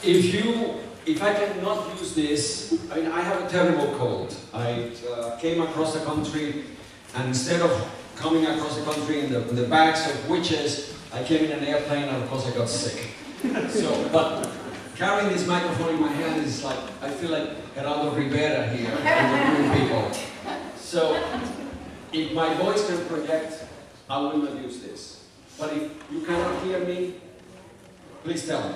If I cannot use this, I mean, I have a terrible cold. I came across the country, and instead of coming across the country in the bags of witches, I came in an airplane, and of course I got sick. So, but carrying this microphone in my hand is like, I feel like Geraldo Rivera here with the new people. So, if my voice can project, I will not use this. But if you cannot hear me, please tell me.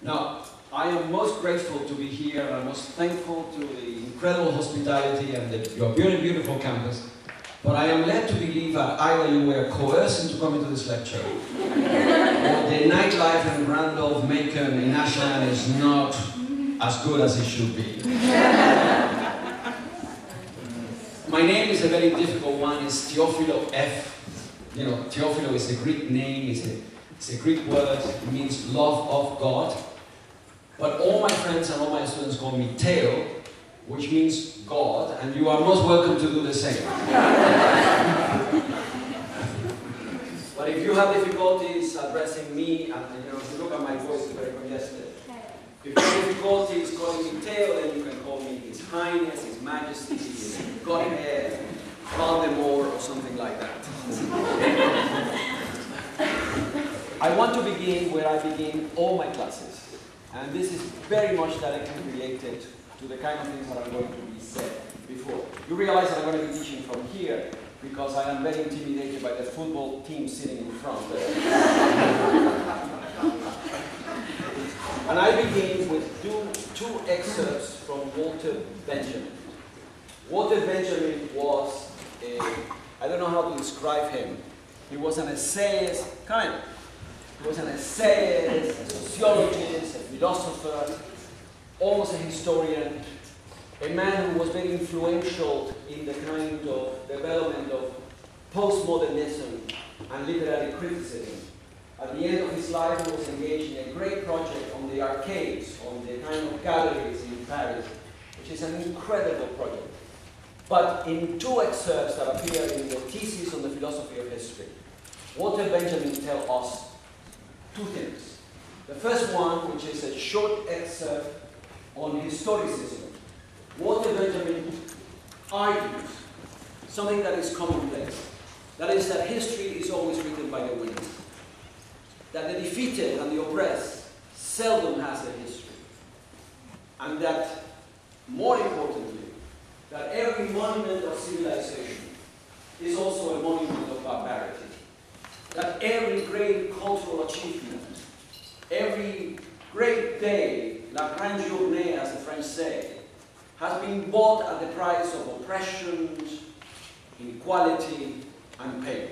Now, I am most grateful to be here, and I'm most thankful to the incredible hospitality and your beautiful campus. But I am led to believe that either you were coerced into coming to this lecture, or the nightlife in Randolph, Macon, in Ashland is not as good as it should be. My name is a very difficult one. It's Teofilo F. You know, Teofilo is a Greek name. It's a Greek word. It means love of God. But all my friends and all my students call me Teo, which means God, and you are most welcome to do the same. But if you have difficulties addressing me, and you know, if you look at my voice, it's very congested. If you have difficulties calling me Teo, then you can call me His Highness, His Majesty, His Godhead, Voldemort, or something like that. I want to begin where I begin all my classes. And this is very much directly related to the kind of things that are going to be said before. You realize that I'm going to be teaching from here because I am very intimidated by the football team sitting in front. And I begin with two excerpts from Walter Benjamin. Walter Benjamin was I don't know how to describe him. He was an essayist, He was an essayist, a sociologist, a philosopher, almost a historian, a man who was very influential in the kind of development of postmodernism and literary criticism. At the end of his life, he was engaged in a great project on the arcades, on the kind of galleries in Paris, which is an incredible project. But in two excerpts that appear in the thesis on the philosophy of history, Walter Benjamin tells us two things. The first one, which is a short excerpt on historicism. Walter Benjamin argues something that is commonplace. That is that history is always written by the winners. That the defeated and the oppressed seldom has a history. And that, more importantly, that every monument of civilization is also a monument of barbarity. That every great cultural achievement, every great day, la grande journée, as the French say, has been bought at the price of oppression, inequality, and pain.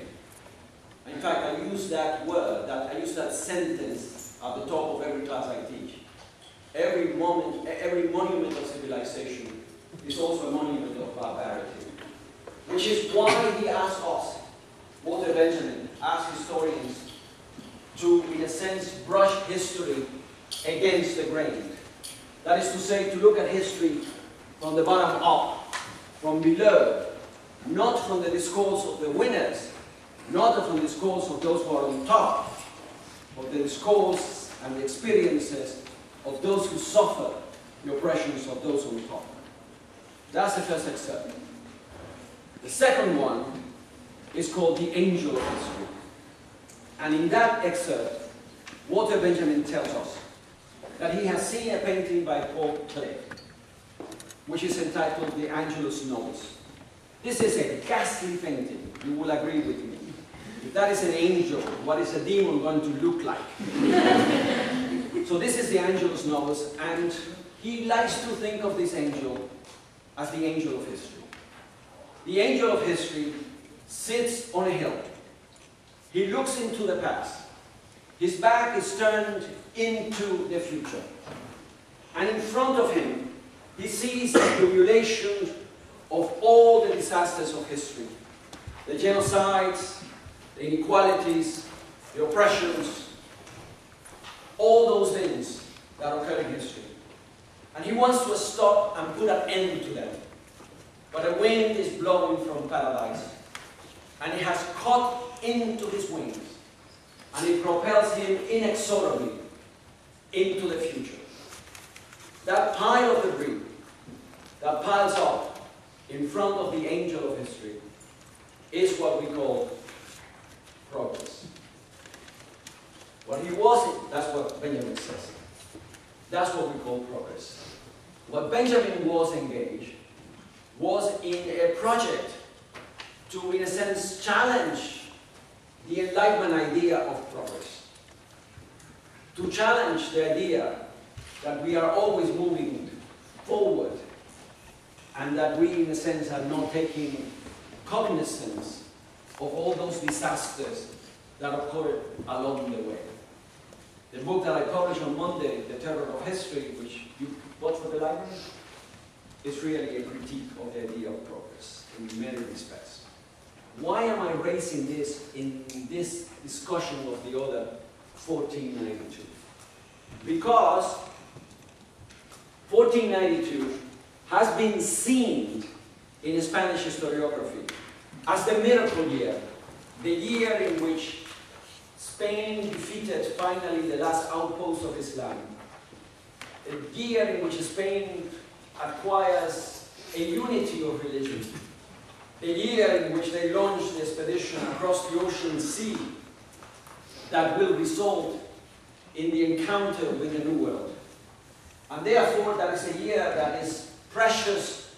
In fact, I use that word, I use that sentence at the top of every class I teach. Every monument of civilization is also a monument of barbarity. Which is why he asks us, Walter Benjamin, asks historians to, in a sense, brush history against the grain. That is to say, to look at history from the bottom up, from below, not from the discourse of the winners, not from the discourse of those who are on top, but the discourse and the experiences of those who suffer the oppressions of those on top. That's the first excerpt. The second one is called The Angel of History. And in that excerpt, Walter Benjamin tells us that he has seen a painting by Paul Klee, which is entitled The Angelus Novus. This is a ghastly painting, you will agree with me. If that is an angel, what is a demon going to look like? So this is the Angelus Novus, and he likes to think of this angel as the angel of history. The angel of history sits on a hill. He looks into the past. His back is turned into the future. And in front of him, he sees the accumulation of all the disasters of history. The genocides, the inequalities, the oppressions, all those things that occur in history. And he wants to stop and put an end to them. But a wind is blowing from paradise, and it has caught into his wings, and it propels him inexorably into the future. That pile of debris that piles up in front of the angel of history is what we call progress. What he wasn't, that's what Benjamin says. That's what we call progress. What Benjamin was engaged was in a project to, in a sense, challenge the Enlightenment idea of progress. To challenge the idea that we are always moving forward and that we, in a sense, are not taking cognizance of all those disasters that occurred along the way. The book that I published on Monday, The Terror of History, which you bought for the library, is really a critique of the idea of progress in many respects. Why am I raising this in this discussion of the other 1492? Because 1492 has been seen in Spanish historiography as the miracle year, the year in which Spain defeated finally the last outpost of Islam, a year in which Spain acquires a unity of religion, the year in which they launched the expedition across the ocean sea that will result in the encounter with the New World. And therefore, that is a year that is precious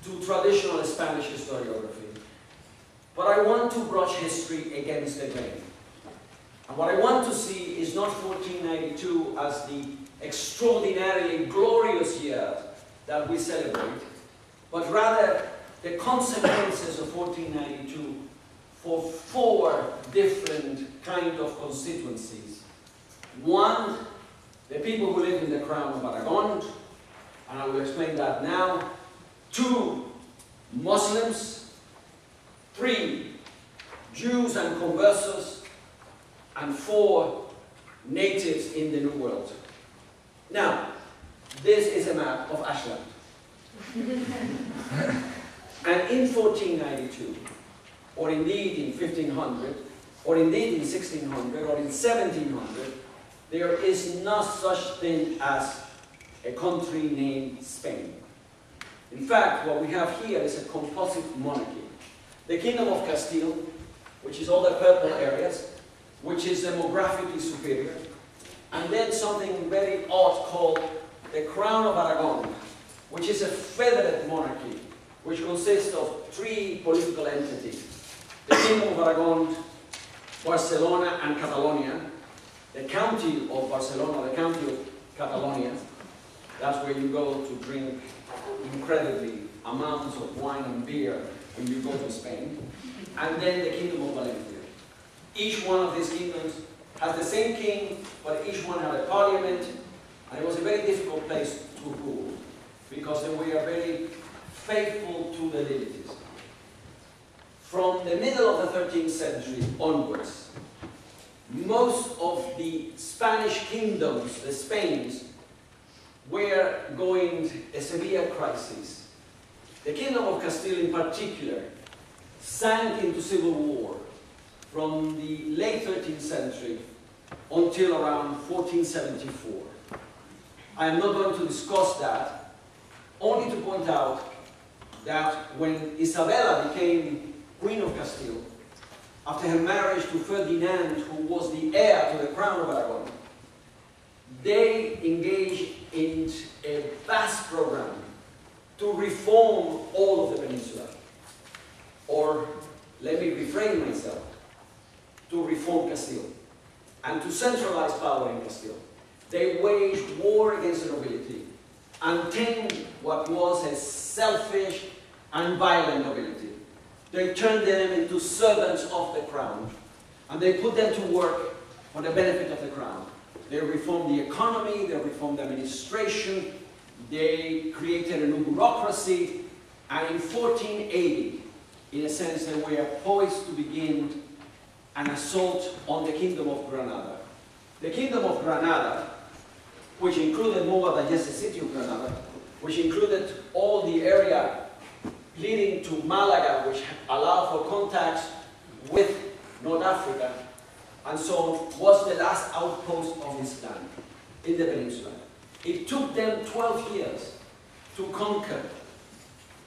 to traditional Spanish historiography. But I want to brush history against the grain. And what I want to see is not 1492 as the extraordinarily glorious year that we celebrate, but rather the consequences of 1492 for 4 different kind of constituencies. 1, the people who live in the Crown of Aragon, and I will explain that now. 2, Muslims. 3, Jews and conversos. And 4, natives in the New World. Now, this is a map of Ashland. And in 1492, or indeed in 1500, or indeed in 1600, or in 1700, there is no such thing as a country named Spain. In fact, what we have here is a composite monarchy. The Kingdom of Castile, which is all the purple areas, which is demographically superior, and then something very odd called the Crown of Aragon, which is a federate monarchy, which consists of 3 political entities: the Kingdom of Aragon, Barcelona, and Catalonia, the county of Barcelona, the county of Catalonia. That's where you go to drink incredibly amounts of wine and beer when you go to Spain, and then the Kingdom of Valencia. Each one of these kingdoms has the same king, but each one had a parliament, and it was a very difficult place to rule, because they were very faithful to the deities. From the middle of the 13th century onwards, most of the Spanish kingdoms, the Spains, were going a severe crisis. The Kingdom of Castile in particular sank into civil war from the late 13th century until around 1474. I am not going to discuss that, only to point out that when Isabella became Queen of Castile, after her marriage to Ferdinand, who was the heir to the Crown of Aragon, they engaged in a vast program to reform all of the peninsula. Or, let me refrain myself, to reform Castile and to centralize power in Castile. They waged war against the nobility and tamed what was a selfish and violent nobility. They turned them into servants of the crown, and they put them to work for the benefit of the crown. They reformed the economy, they reformed the administration, they created a new bureaucracy, and in 1480, in a sense, they were poised to begin an assault on the Kingdom of Granada. The Kingdom of Granada, which included more than just the city of Granada, which included all the area leading to Malaga, which allowed for contacts with North Africa, and so on, was the last outpost of Islam in the peninsula. It took them 12 years to conquer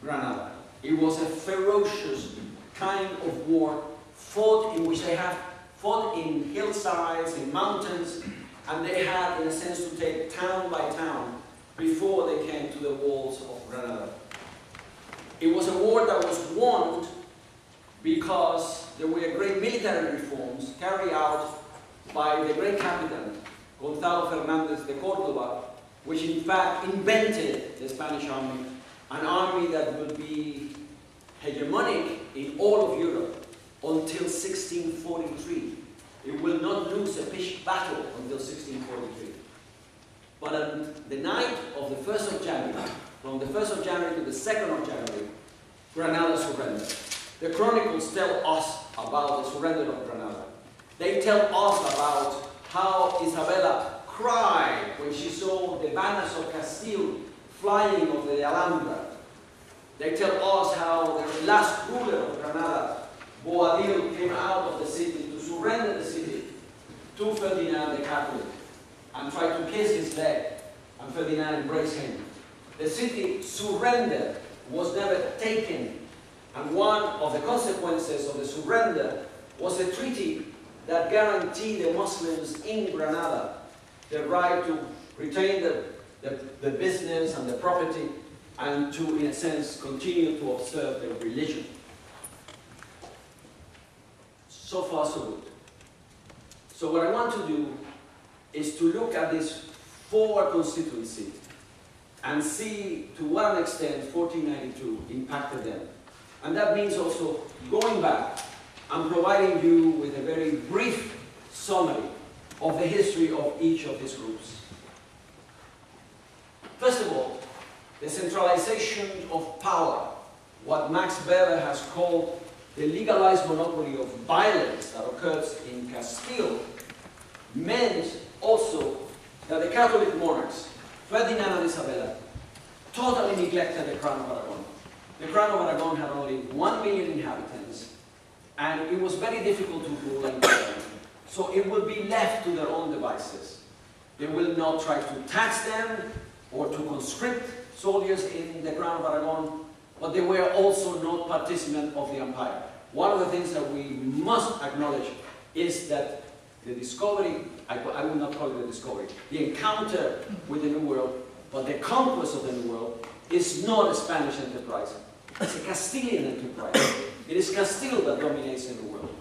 Granada. It was a ferocious kind of war fought in which they had fought in hillsides, in mountains, and they had, in a sense, to take town by town before they came to the walls of Granada. It was a war that was won because there were great military reforms carried out by the great captain, Gonzalo Fernández de Córdoba, which in fact invented the Spanish army, an army that would be hegemonic in all of Europe until 1643. It will not lose a pitched battle until 1643. But on the night of the 1st of January, from the 1st of January to the 2nd of January, Granada surrendered. The chronicles tell us about the surrender of Granada. They tell us about how Isabella cried when she saw the banners of Castile flying over the Alhambra. They tell us how the last ruler of Granada, Boabdil, came out of the city to surrender the city to Ferdinand the Catholic and tried to kiss his leg, and Ferdinand embraced him. The city surrendered, was never taken, and one of the consequences of the surrender was a treaty that guaranteed the Muslims in Granada the right to retain the business and the property and to, in a sense, continue to observe their religion. So far, so good. So what I want to do is to look at this forward constituency and see to what extent 1492 impacted them. And that means also going back and providing you with a very brief summary of the history of each of these groups. First of all, the centralization of power, what Max Weber has called the legalized monopoly of violence that occurs in Castile, meant also that the Catholic monarchs, Ferdinand and Isabella, totally neglected the Crown of Aragon. The Crown of Aragon had only 1 million inhabitants, and it was very difficult to rule and govern. So it will be left to their own devices. They will not try to tax them or to conscript soldiers in the Crown of Aragon, but they were also not participants of the empire. One of the things that we must acknowledge is that the discovery, I will not call it a discovery, the encounter with the New World, but the conquest of the New World is not a Spanish enterprise. It's a Castilian enterprise. It is Castile that dominates the New World.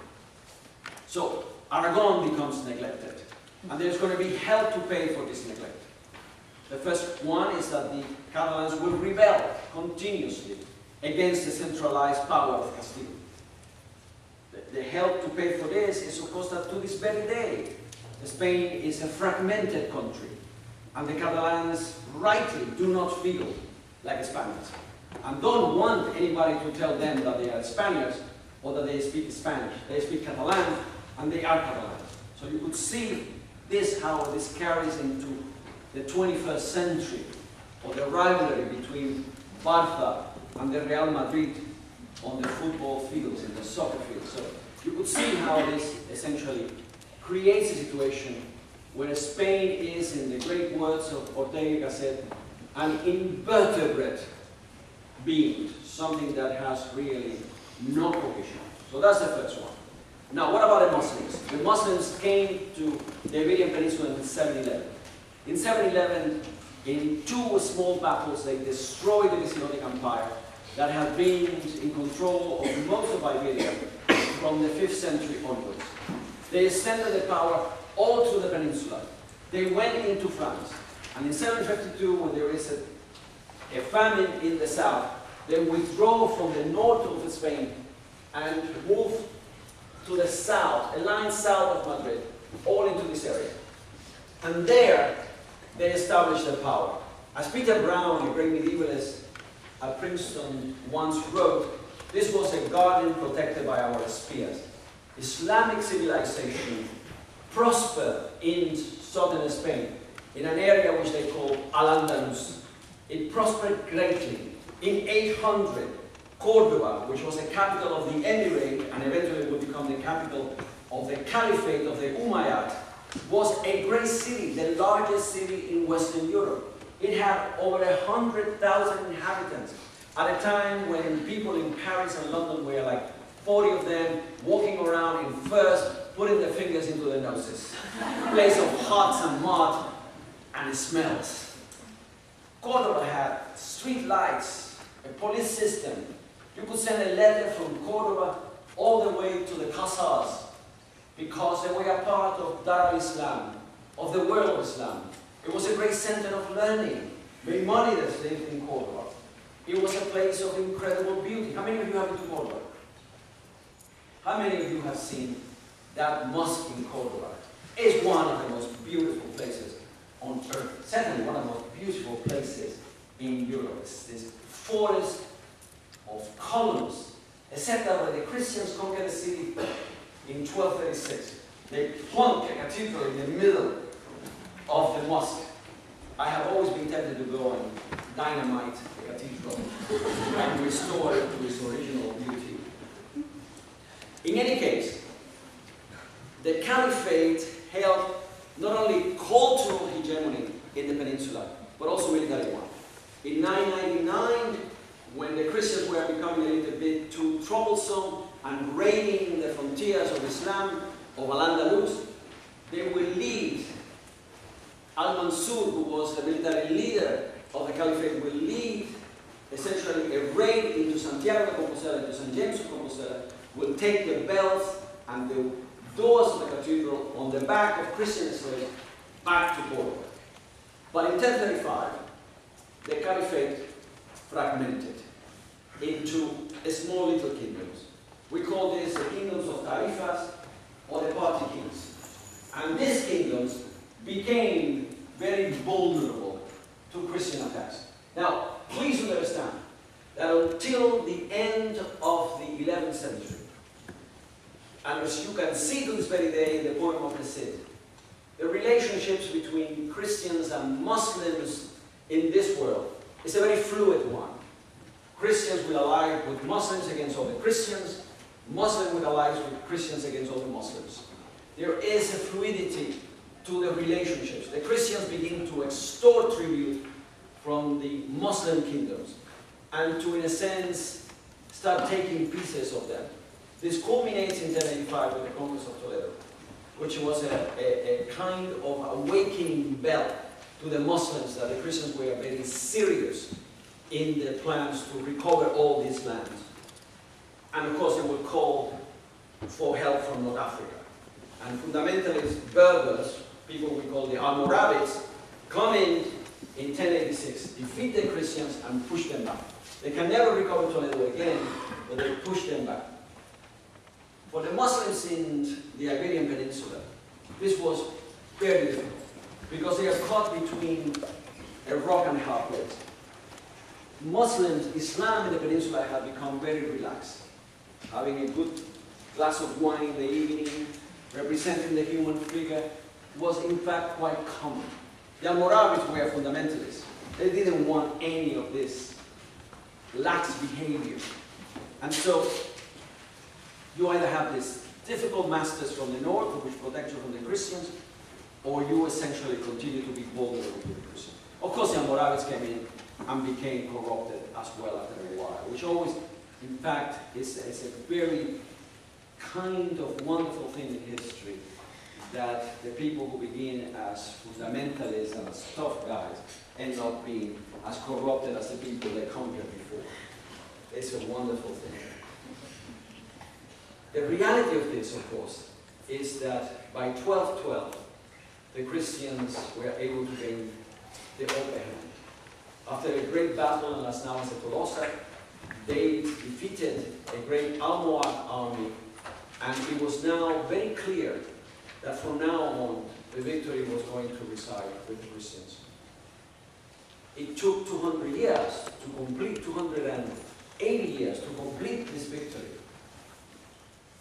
So Aragon becomes neglected, and there's going to be hell to pay for this neglect. The first one is that the Catalans will rebel continuously against the centralized power of Castile. The help to pay for this is, of course, that to this very day, Spain is a fragmented country, and the Catalans rightly do not feel like Spaniards, and don't want anybody to tell them that they are Spaniards or that they speak Spanish. They speak Catalan, and they are Catalans. So you could see this, how this carries into the 21st century, or the rivalry between Barça and the Real Madrid on the football fields, in the soccer fields. So you could see how this essentially creates a situation where Spain is, in the great words of Ortega y Gasset, an invertebrate being, something that has really no cohesion. So that's the first one. Now, what about the Muslims? The Muslims came to the Iberian Peninsula in 711. In 711, in two small battles, they destroyed the Visigothic Empire that had been in control of most of Iberia from the 5th century onwards. They extended the power all through the peninsula. They went into France, and in 752, when there is a famine in the south, they withdraw from the north of Spain and move to the south, a line south of Madrid, all into this area. And there, they established their power. As Peter Brown, a great medievalist at Princeton, once wrote, this was a garden protected by our spears. Islamic civilization prospered in southern Spain, in an area which they call Al-Andalus. It prospered greatly. In 800, Cordoba, which was the capital of the Emirate, and eventually would become the capital of the Caliphate of the Umayyad, was a great city, the largest city in Western Europe. It had over 100,000 inhabitants at a time when people in Paris and London were like 40 of them walking around in furs, putting their fingers into their noses. A place of huts and mud and smells. Cordoba had street lights, a police system. You could send a letter from Cordoba all the way to the Khazars because they were a part of Dar al-Islam, of the world of Islam. It was a great center of learning. Maimonides lived in Cordoba. It was a place of incredible beauty. How many of you have been to Cordoba? How many of you have seen that mosque in Cordoba? It's one of the most beautiful places on earth. Certainly one of the most beautiful places in Europe. It's this forest of columns, except that when the Christians conquered the city in 1236, they plunk a cathedral in the middle of the mosque. I have always been tempted to go and dynamite the cathedral and restore it to its original beauty. In any case, the Caliphate held not only cultural hegemony in the peninsula, but also military one. In 999, when the Christians were becoming a little bit too troublesome and raiding the frontiers of Islam, of Al-Andalus, they will lead Al-Mansur, who was the military leader of the Caliphate, will lead essentially a raid into Santiago de Compostela, into St. James of Compostela, will take the bells and the doors of the cathedral on the back of Christian slaves back to Cordoba. But in 1035, the Caliphate fragmented into small little kingdoms. We call these the kingdoms of Tarifas or the party kings. And these kingdoms became very vulnerable to Christian attacks. Now, please understand that until the end of the 11th century, and as you can see to this very day in the poem of the Cid, the relationships between Christians and Muslims in this world is a very fluid one. Christians will ally with Muslims against other Christians, Muslims will ally with Christians against other Muslims. There is a fluidity to the relationships. The Christians begin to extort tribute from the Muslim kingdoms and to, in a sense, start taking pieces of them. This culminates in 1085 with the Conquest of Toledo, which was a kind of awakening bell to the Muslims that the Christians were very serious in their plans to recover all these lands. And of course, they would call for help from North Africa. And fundamentalist Berbers, people we call the Almoravids, come in 1086, defeat the Christians and push them back. They can never recover Toledo again, but they push them back. For the Muslims in the Iberian Peninsula, this was very difficult because they are caught between a rock and a hard place. Muslims, Islam in the peninsula had become very relaxed. Having a good glass of wine in the evening, representing the human figure, was in fact quite common. The Almoravids were fundamentalists. They didn't want any of this lax behavior. And so, you either have these difficult masters from the north, which protect you from the Christians, or you essentially continue to be vulnerable to the Christians. Of course, the Almoravids came in and became corrupted as well after a while, which always, in fact, is a very kind of wonderful thing in history, that the people who begin as fundamentalists and as tough guys end up being as corrupted as the people they conquered before. It's a wonderful thing. The reality of this, of course, is that by 1212, the Christians were able to gain the upper hand. After a great battle in Las Navas de Tolosa, they defeated a great Almohad army, and it was now very clear that from now on, the victory was going to reside with the Christians. It took 200 years to complete, 280 years to complete this victory.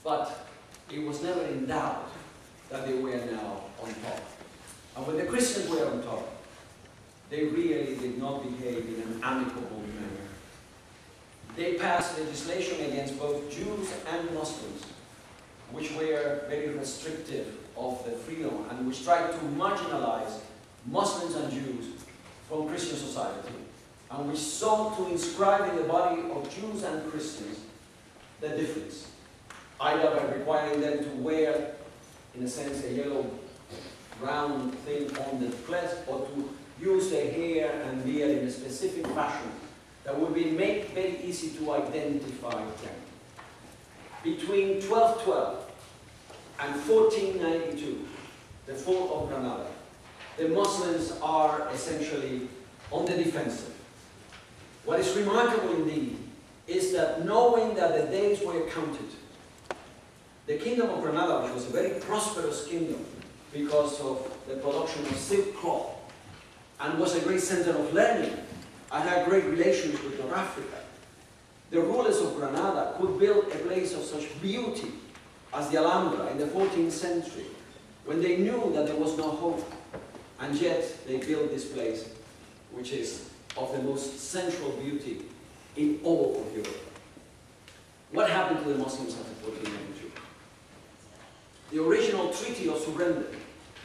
But it was never in doubt that they were now on top. And when the Christians were on top, they really did not behave in an amicable manner. They passed legislation against both Jews and Muslims. which were very restrictive of the freedom and which tried to marginalize Muslims and Jews from Christian society, and which sought to inscribe in the body of Jews and Christians the difference, either by requiring them to wear, in a sense, a yellow round thing on the flesh, or to use their hair and beard in a specific fashion that would be made very easy to identify them. Between 1212 and 1492, the fall of Granada, the Muslims are essentially on the defensive. What is remarkable indeed is that, knowing that the days were counted, the Kingdom of Granada, which was a very prosperous kingdom because of the production of silk cloth, and was a great center of learning, and had great relations with North Africa, the rulers of Granada could build a place of such beauty as the Alhambra in the 14th century, when they knew that there was no hope, and yet they built this place, which is of the most central beauty in all of Europe. What happened to the Muslims after 1492? The original Treaty of Surrender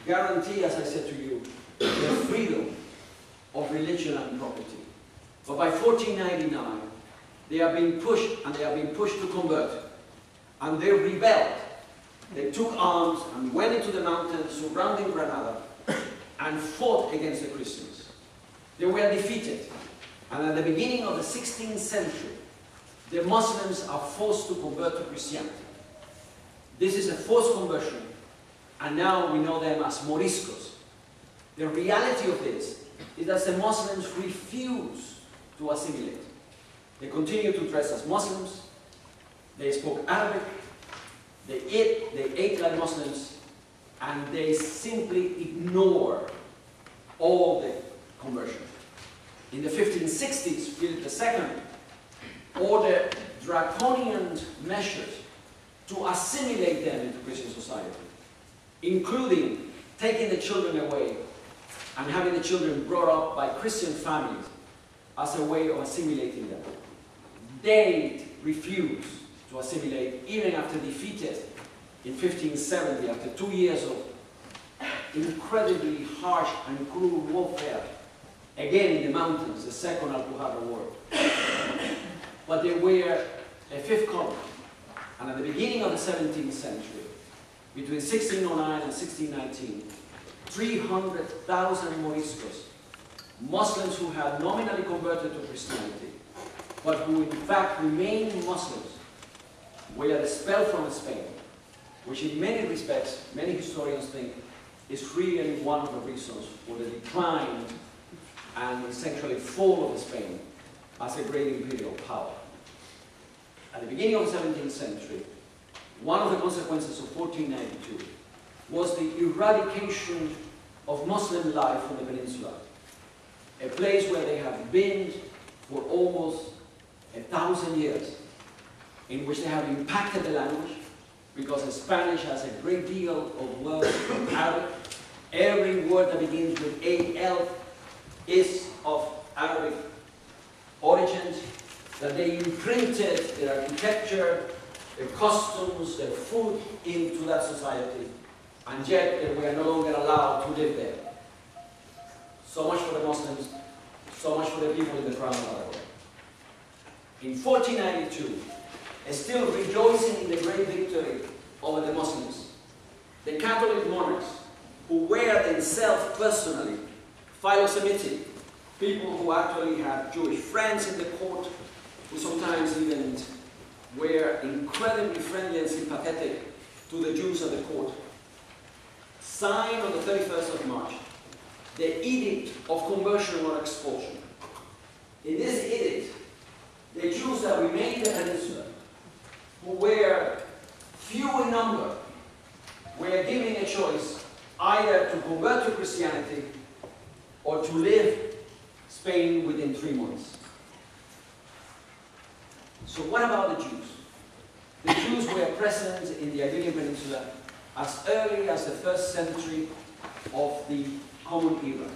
guaranteed, as I said to you, the freedom of religion and property. But by 1499, they are being pushed, and they are being pushed to convert. And they rebelled. They took arms and went into the mountains surrounding Granada and fought against the Christians. They were defeated. And at the beginning of the 16th century, the Muslims are forced to convert to Christianity. This is a forced conversion, and now we know them as Moriscos. The reality of this is that the Muslims refuse to assimilate. They continue to dress as Muslims, they spoke Arabic, they ate like Muslims, and they simply ignore all the conversion. In the 1560s, Philip II ordered draconian measures to assimilate them into Christian society, including taking the children away and having the children brought up by Christian families as a way of assimilating them. They refused to assimilate, even after defeated in 1570, after 2 years of incredibly harsh and cruel warfare, again in the mountains, the Second Alpujarra War. But they were a fifth column. And at the beginning of the 17th century, between 1609 and 1619, 300,000 Moriscos, Muslims who had nominally converted to Christianity, but who in fact remained Muslims, were expelled from Spain, which in many respects, many historians think, is really one of the reasons for the decline and essentially fall of Spain as a great imperial power. At the beginning of the 17th century, one of the consequences of 1492 was the eradication of Muslim life from the peninsula, a place where they have been for almost 1,000 years, in which they have impacted the language, because Spanish has a great deal of words from Arabic. Every word that begins with AL is of Arabic origins, that they imprinted their architecture, their customs, their food into that society, and yet they were no longer allowed to live there. So much for the Muslims, so much for the people in the Crown of Aragon. In 1492, still rejoicing in the great victory over the Muslims, the Catholic monarchs, who were themselves personally philo-Semitic, people who actually had Jewish friends in the court, who sometimes even were incredibly friendly and sympathetic to the Jews at the court, signed on the 31st of March the Edict of Conversion or Expulsion. In this edict, the Jews that remained in the peninsula, who were few in number, were given a choice either to convert to Christianity or to leave Spain within 3 months. So what about the Jews? The Jews were present in the Iberian Peninsula as early as the 1st century of the Common Era,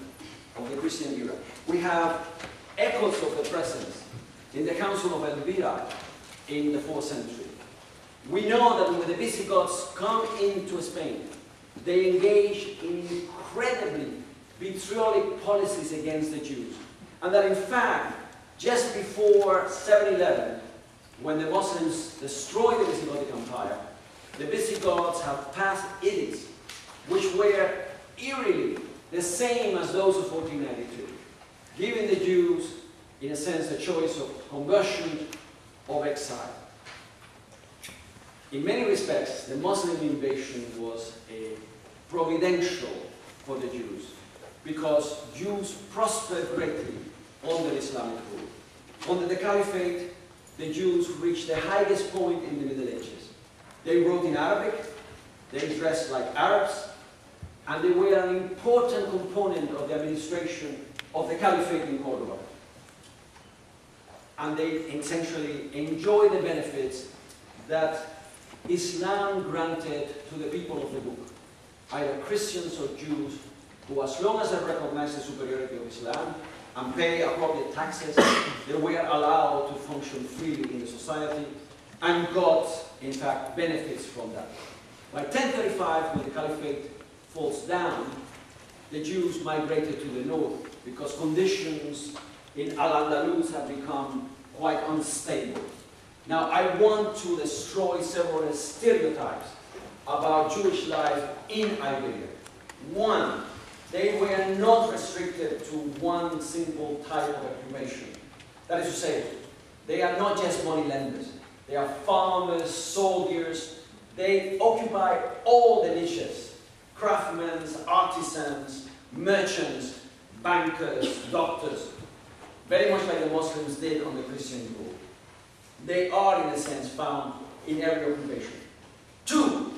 of the Christian era. We have echoes of the presence in the Council of Elvira in the 4th century. We know that when the Visigoths come into Spain, they engage in incredibly vitriolic policies against the Jews. And that in fact, just before 711, when the Muslims destroyed the Visigothic Empire, the Visigoths have passed edicts which were eerily the same as those of 1492, giving the Jews, in a sense, a choice of conversion or exile. In many respects, the Muslim invasion was providential for the Jews, because Jews prospered greatly under Islamic rule. Under the Caliphate, the Jews reached the highest point in the Middle Ages. They wrote in Arabic, they dressed like Arabs, and they were an important component of the administration of the Caliphate in Cordoba. And they essentially enjoyed the benefits that Islam granted to the people of the book, either Christians or Jews, who, as long as they recognized the superiority of Islam and pay appropriate taxes, they were allowed to function freely in the society and got, in fact, benefits from that. By 1035, when the Caliphate falls down, the Jews migrated to the north because conditions in Al-Andalus have become quite unstable. Now, I want to destroy several stereotypes about Jewish life in Iberia. One, they were not restricted to one simple type of occupation. That is to say, they are not just money lenders. They are farmers, soldiers. They occupy all the niches: craftsmen, artisans, merchants, bankers, doctors, very much like the Muslims did on the Christian rule. They are, in a sense, found in every occupation. Two,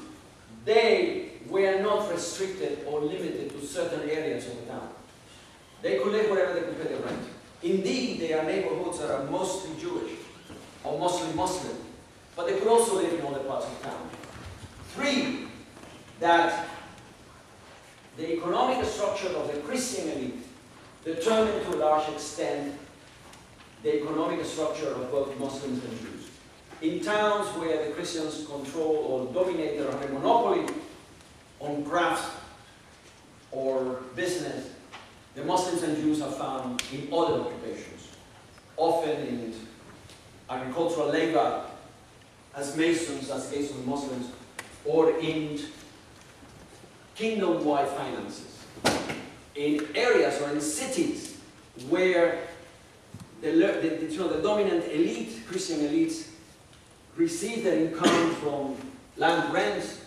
they were not restricted or limited to certain areas of the town. They could live wherever they could pay the rent. Indeed, there are neighborhoods that are mostly Jewish or mostly Muslim, but they could also live in other parts of town. Three, that the economic structure of the Christian elite determined to a large extent the economic structure of both Muslims and Jews. In towns where the Christians control or dominate or have a monopoly on craft or business, the Muslims and Jews are found in other occupations, often in agricultural labor, as masons, as the case of the Muslims, or in kingdom-wide finances, in areas or in cities where the dominant elite, Christian elites, receive their income from land rents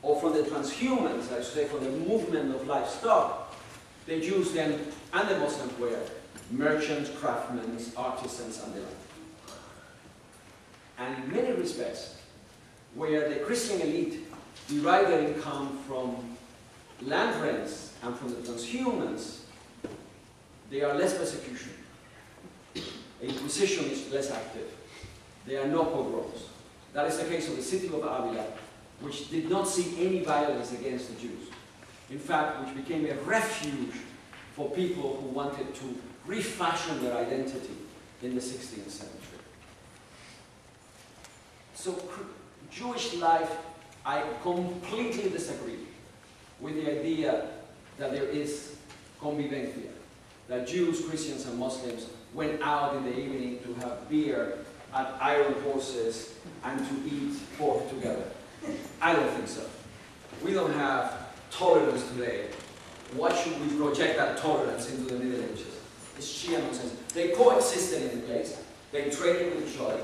or from the transhumance, I should say, from the movement of livestock. The Jews then, and the Muslims, were merchants, craftsmen, artisans, and the like. And in many respects, where the Christian elite derive their income from land rents and from the transhumance, there are less persecution. The Inquisition is less active. There are no pogroms. That is the case of the city of Avila, which did not see any violence against the Jews. In fact, which became a refuge for people who wanted to refashion their identity in the 16th century. So, Jewish life, I completely disagree with the idea that there is convivencia, that Jews, Christians, and Muslims went out in the evening to have beer at iron horses and to eat pork together. I don't think so. We don't have tolerance today. Why should we project that tolerance into the Middle Ages? It's sheer nonsense. They coexisted in the place. They traded with each other.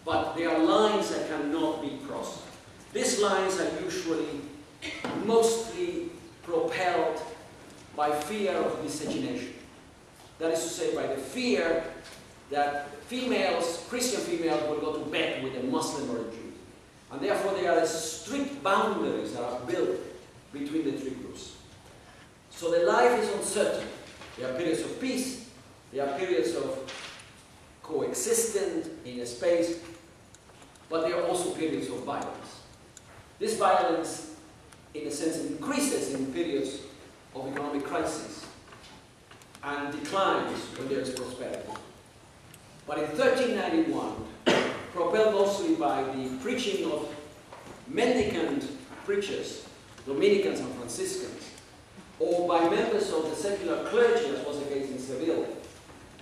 But there are lines that cannot be crossed. These lines are usually mostly propelled by fear of miscegenation. That is to say, by the fear that females, Christian females, will go to bed with a Muslim or a Jew. And therefore there are strict boundaries that are built between the three groups. So the life is uncertain. There are periods of peace, there are periods of coexistence in a space, but there are also periods of violence. This violence, in a sense, increases in periods of economic crisis and declines when there is prosperity. But in 1391, propelled mostly by the preaching of mendicant preachers, Dominicans and Franciscans, or by members of the secular clergy, as was the case in Seville.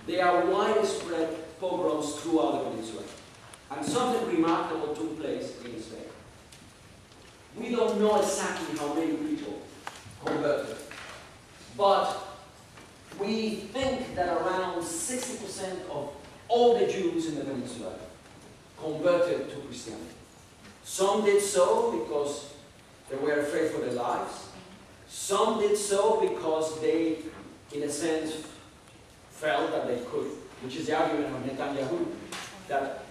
There are widespread pogroms throughout the peninsula. And something remarkable took place in Spain. We don't know exactly how many people converted, but we think that around 60% of all the Jews in the peninsula converted to Christianity. Some did so because they were afraid for their lives. Some did so because they, in a sense, felt that they could, which is the argument of Netanyahu, that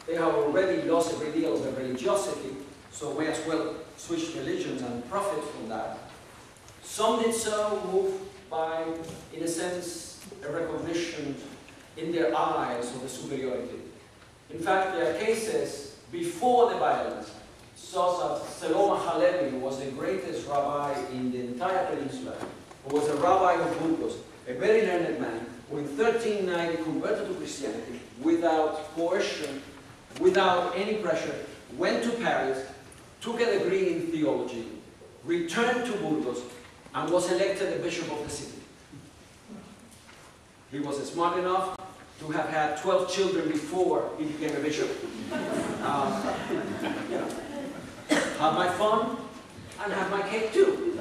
they have already lost a great deal of their religiosity, so may as well switch religions and profit from that. Some did so moved by, in a sense, a recognition in their eyes of the superiority. In fact, there are cases before the violence, such as Seloma Halevi, who was the greatest rabbi in the entire peninsula, who was a rabbi of Burgos, a very learned man, who in 1390 converted to Christianity without coercion, without any pressure, went to Paris, took a degree in theology, returned to Burgos, and was elected the bishop of the city. He was smart enough to have had 12 children before he became a bishop. You know, have my fun and have my cake too.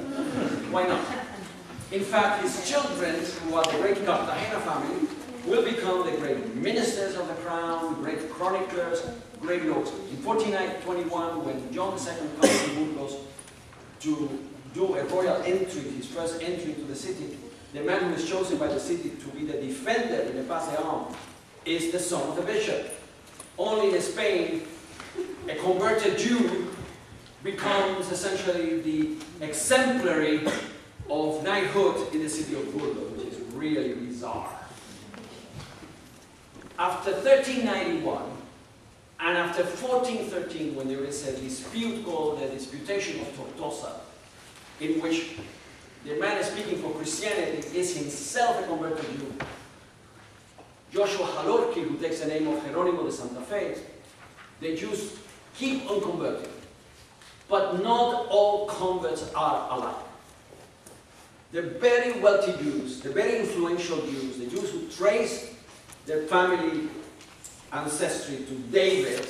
Why not? In fact, his children, who are the great Cartagena family, will become the great ministers of the crown, great chroniclers, great lords. In 1421, when John II comes to Burgos to do a royal entry, his first entry to the city, the man who is chosen by the city to be the defender in the pass d'armes is the son of the bishop. Only in Spain, a converted Jew becomes essentially the exemplary of knighthood in the city of Burgos, which is really bizarre. After 1391, and after 1413, when there is a dispute called the Disputation of Tortosa, in which the man speaking for Christianity is himself a converted Jew, Joshua Halorki, who takes the name of Jerónimo de Santa Fe, the Jews keep on converting. But not all converts are alike. The very wealthy Jews, the very influential Jews, the Jews who trace their family ancestry to David,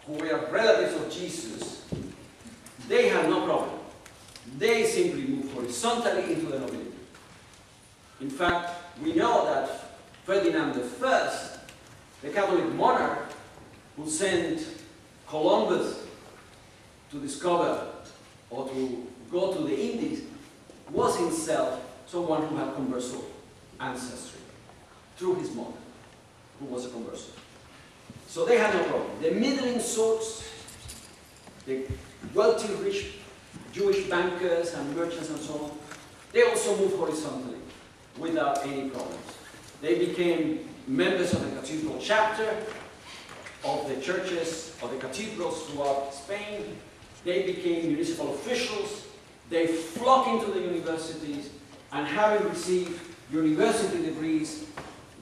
who were relatives of Jesus, they had no problem. They simply moved horizontally into the nobility. In fact, we know that Ferdinand I, the Catholic monarch who sent Columbus to discover or to go to the Indies, was himself someone who had converso ancestry through his mother, who was a converso. So they had no problem. The middling sorts, the wealthy, rich Jewish bankers and merchants and so on, they also moved horizontally without any problems. They became members of the Cathedral Chapter, of the churches, of the cathedrals throughout Spain. They became municipal officials. They flocked into the universities, and having received university degrees,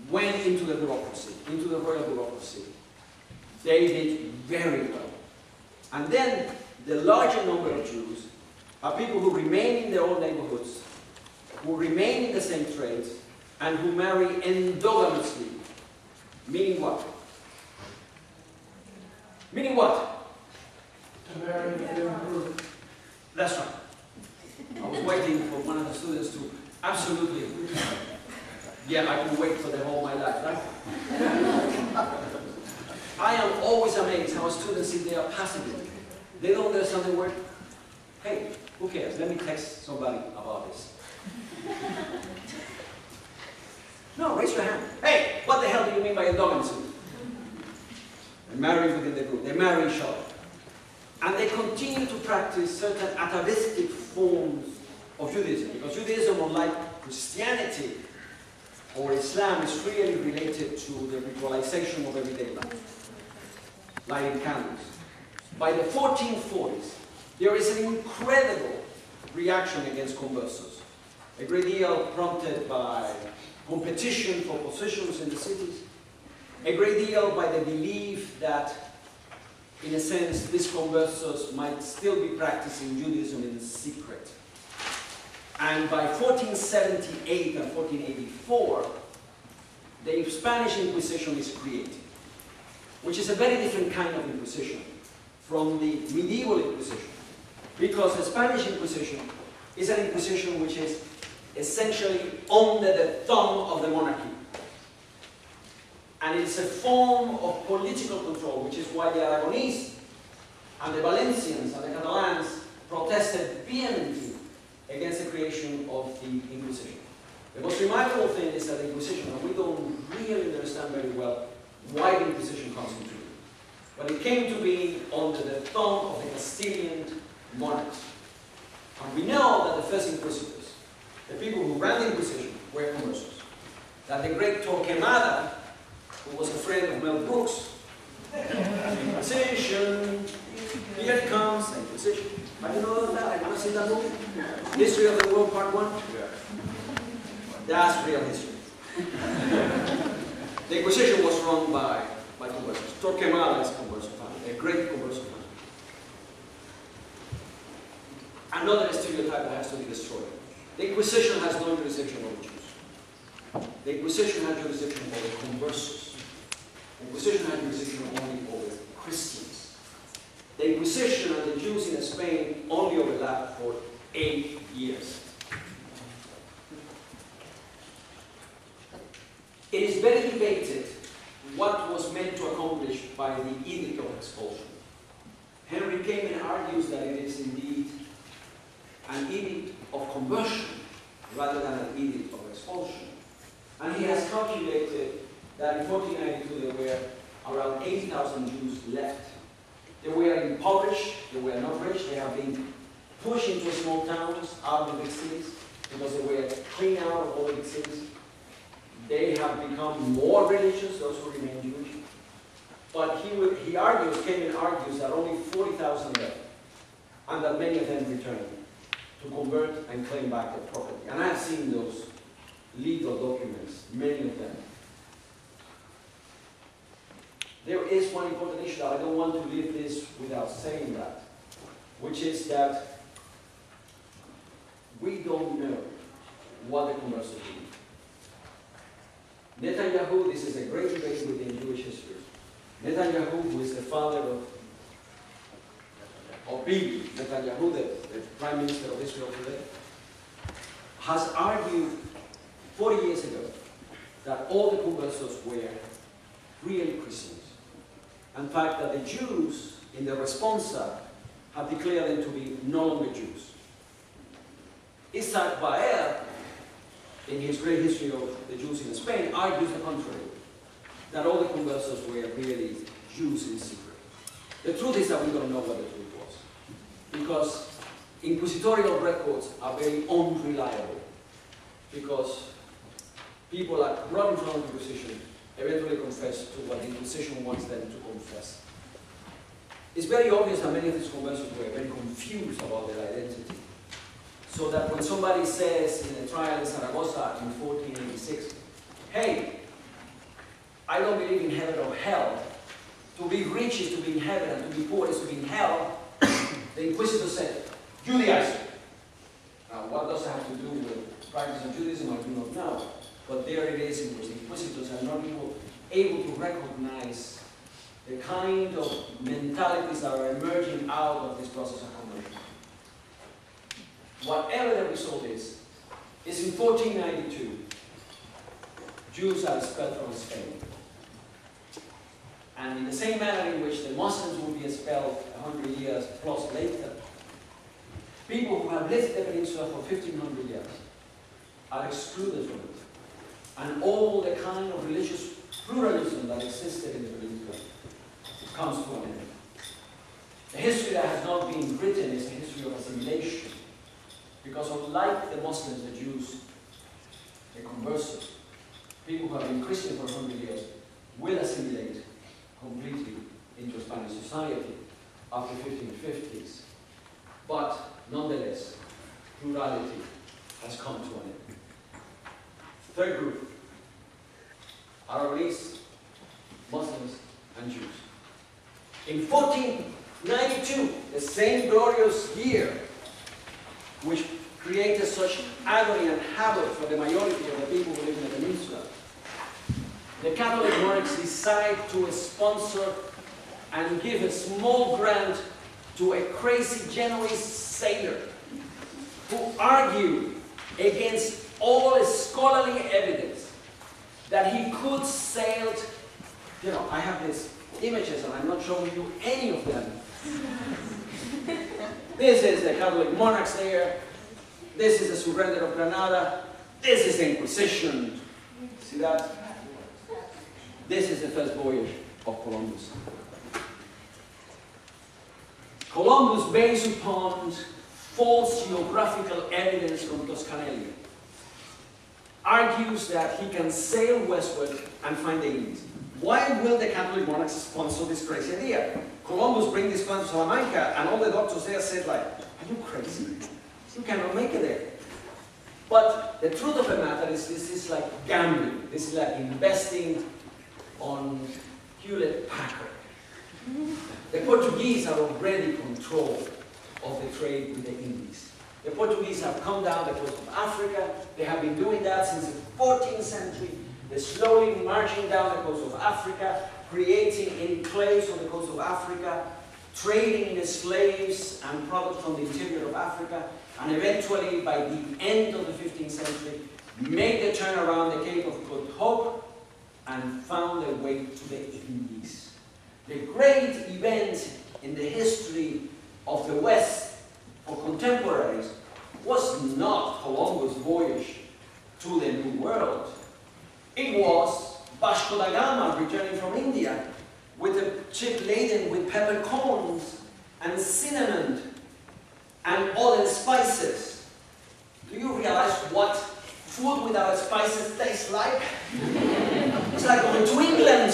went into the bureaucracy, into the royal bureaucracy. They did very well. And then the larger number of Jews are people who remain in their own neighborhoods, who remain in the same trades, and who marry endogamously. Meaning what? Meaning what? To marry in a group. That's right. I was waiting for one of the students to absolutely, yeah, I can wait for the whole of my life, right? I am always amazed how students, if they are passive, they don't understand the word. Hey, who cares? Let me text somebody about this. No, raise your hand. Hey, what the hell do you mean by endogamy? They marry within the group. They marry each other. And they continue to practice certain atavistic forms of Judaism. Because Judaism, unlike Christianity or Islam, is really related to the ritualization of everyday life. Lighting candles. By the 1440s, there is an incredible reaction against conversos. A great deal prompted by competition for positions in the cities. A great deal by the belief that, in a sense, these conversos might still be practicing Judaism in secret. And by 1478 and 1484, the Spanish Inquisition is created, which is a very different kind of Inquisition from the medieval Inquisition. Because the Spanish Inquisition is an Inquisition which is essentially under the thumb of the monarchy. And it's a form of political control, which is why the Aragonese and the Valencians and the Catalans protested vehemently against the creation of the Inquisition. The most remarkable thing is that the Inquisition, and we don't really understand very well why the Inquisition comes into being, but it came to be under the thumb of the Castilian monarchs. And we know that the first inquisitors, the people who ran the Inquisition, were conversos. That the great Torquemada, who was a friend of Mel Brooks, Inquisition, here it comes, the Inquisition. Have you know that? Have you ever seen that movie? History of the World Part 1? That's real history. The Inquisition was run by conversos. Torquemada is a converso family, a great converso family. Another stereotype that has to be destroyed. The Inquisition has no jurisdiction over Jews. The Inquisition has jurisdiction over conversos. The Inquisition had jurisdiction only over Christians. The Inquisition and the Jews in Spain only overlapped for 8 years. It is very debated what was meant to accomplish by the Edict of Expulsion. Henry Kamen argues that it is indeed an edict of conversion rather than an edict of expulsion. And he has calculated that in 1492 there were around 80,000 Jews left. They were impoverished, they were not rich, they have been pushed into small towns, out of the big cities, because they were cleaned out of all the big cities. They have become more religious, those who remain Jewish. But he argues, Kamen argues, that only 40,000 left, and that many of them returned to convert and claim back their property. And I've seen those legal documents, many of them. There is one important issue that I don't want to leave this without saying that, which is that we don't know what the conversos did. Netanyahu, this is a great debate within Jewish history. Netanyahu, who is the father of Bibi, Netanyahu, the Prime Minister of Israel today, has argued 40 years ago that all the conversos were really Christians. In fact, that the Jews in the Responsa have declared them to be no longer Jews. Isaac Baer, in his great history of the Jews in Spain, argues the contrary, that all the conversos were really Jews in secret. The truth is that we don't know what the truth was, because inquisitorial records are very unreliable, because people are brought in front of the Inquisition, eventually confess to what the Inquisition wants them to confess. It's very obvious that many of these conversos were very confused about their identity. So that when somebody says in a trial in Zaragoza in 1486, hey, I don't believe in heaven or hell. To be rich is to be in heaven, and to be poor is to be in hell. The Inquisitor said, Judaize. Now, what does it have to do with practice of Judaism, I do not know. But there it is in which the Inquisitors are not able to recognize the kind of mentalities that are emerging out of this process of conversion. Whatever the result is in 1492, Jews are expelled from Spain. And in the same manner in which the Muslims will be expelled 100 years plus later, people who have lived the peninsula for 1500 years are excluded from it. And all the kind of religious pluralism that existed in the peninsula comes to an end. The history that has not been written is a history of assimilation. Because unlike the Muslims, the Jews, the conversos, people who have been Christian for 100 years, will assimilate completely into Spanish society after the 1550s. But nonetheless, plurality has come to an end. Third group, Aragonese Muslims, and Jews. In 1492, the same glorious year, which created such agony and havoc for the majority of the people who live in the peninsula, the Catholic monarchs decide to sponsor and give a small grant to a crazy Genoese sailor who argued against all scholarly evidence that he could sail. You know, I have these images and I'm not showing you any of them. This is the Catholic monarchs there. This is the surrender of Granada. This is the Inquisition. See that? This is the first voyage of Columbus. Columbus, based upon false geographical evidence from Toscanelli, argues that he can sail westward and find the Indies. Why will the Catholic monarchs sponsor this crazy idea? Columbus brings this plan to Salamanca, and all the doctors there said, like, are you crazy? You cannot make it there. But the truth of the matter is, this is like gambling. This is like investing on Hewlett-Packard. The Portuguese are already in control of the trade with the Indies. The Portuguese have come down the coast of Africa. They have been doing that since the 14th century. They're slowly marching down the coast of Africa, creating enclaves on the coast of Africa, trading in slaves and products from the interior of Africa, and eventually, by the end of the 15th century, made the turn around the Cape of Good Hope and found their way to the Indies. The great event in the history of the West for contemporaries was not Columbus' voyage to the New World. It was Vasco da Gama returning from India with a ship laden with peppercorns and cinnamon and other spices. Do you realize what food without spices tastes like? It's like going to England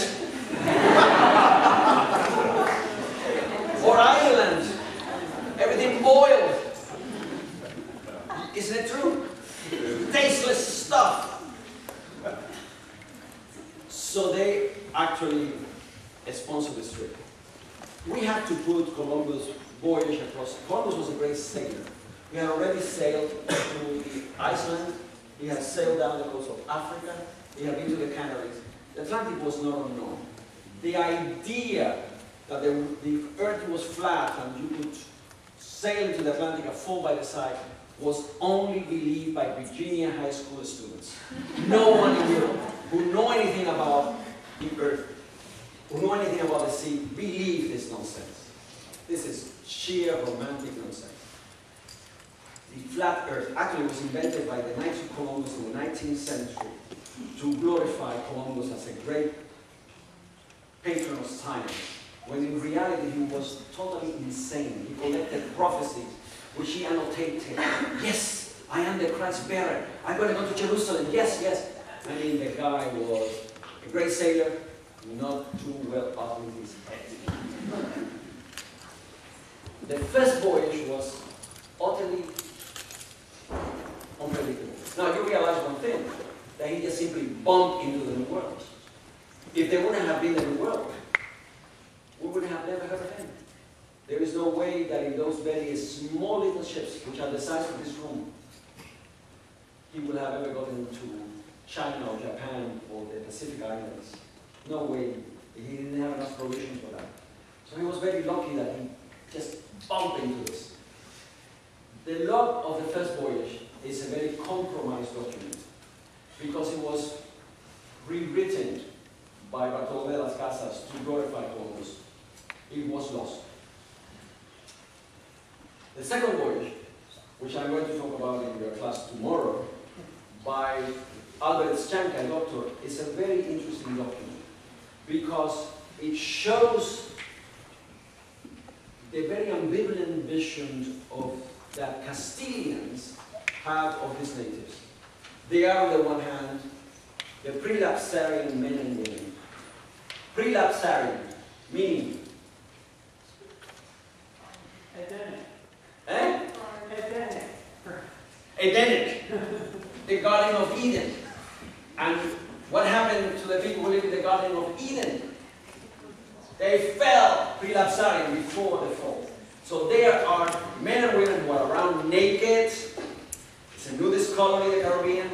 or Ireland. Everything boiled. Isn't it true? Tasteless stuff. So they actually sponsored this trip. We had to put Columbus' voyage across. Columbus was a great sailor. He had already sailed to Iceland. He had sailed down the coast of Africa. He had been to the Canaries. The Atlantic was not unknown. The idea that the earth was flat and you could sail into the Atlantic and fall by the side was only believed by Virginia high school students. No one in Europe who know anything about the earth, who know anything about the sea, believe this nonsense. This is sheer romantic nonsense. The flat earth actually was invented by the Knights of Columbus in the 19th century to glorify Columbus as a great patron of science, when in reality he was totally insane. He collected prophecies, which he annotated. Yes, I am the Christ bearer. I'm going to go to Jerusalem. Yes, yes. I mean, the guy was a great sailor, not too well up in his head. The first voyage was utterly unpredictable. Now, you realize one thing, that he just simply bumped into the New World. If there wouldn't have been the New World, we would have never heard of him. There is no way that in those very small little ships, which are the size of this room, he would have ever gotten to China or Japan or the Pacific Islands. No way. He didn't have enough provisions for that. So he was very lucky that he just bumped into this. The log of the first voyage is a very compromised document because it was rewritten by Bartolomé de las Casas to glorify Columbus. It was lost. The second voyage, which I'm going to talk about in your class tomorrow, by Albert Stanka, doctor, is a very interesting document because it shows the very ambivalent vision of that Castilians have of these natives. They are, on the one hand, the prelapsarian men and women. Prelapsarian, meaning Edenic. Eh? Edenic. Edenic, the Garden of Eden. And what happened to the people who lived in the Garden of Eden? They fell prelapsarian before the fall. So there are men and women who are around naked. It's a nudist colony in the Caribbean.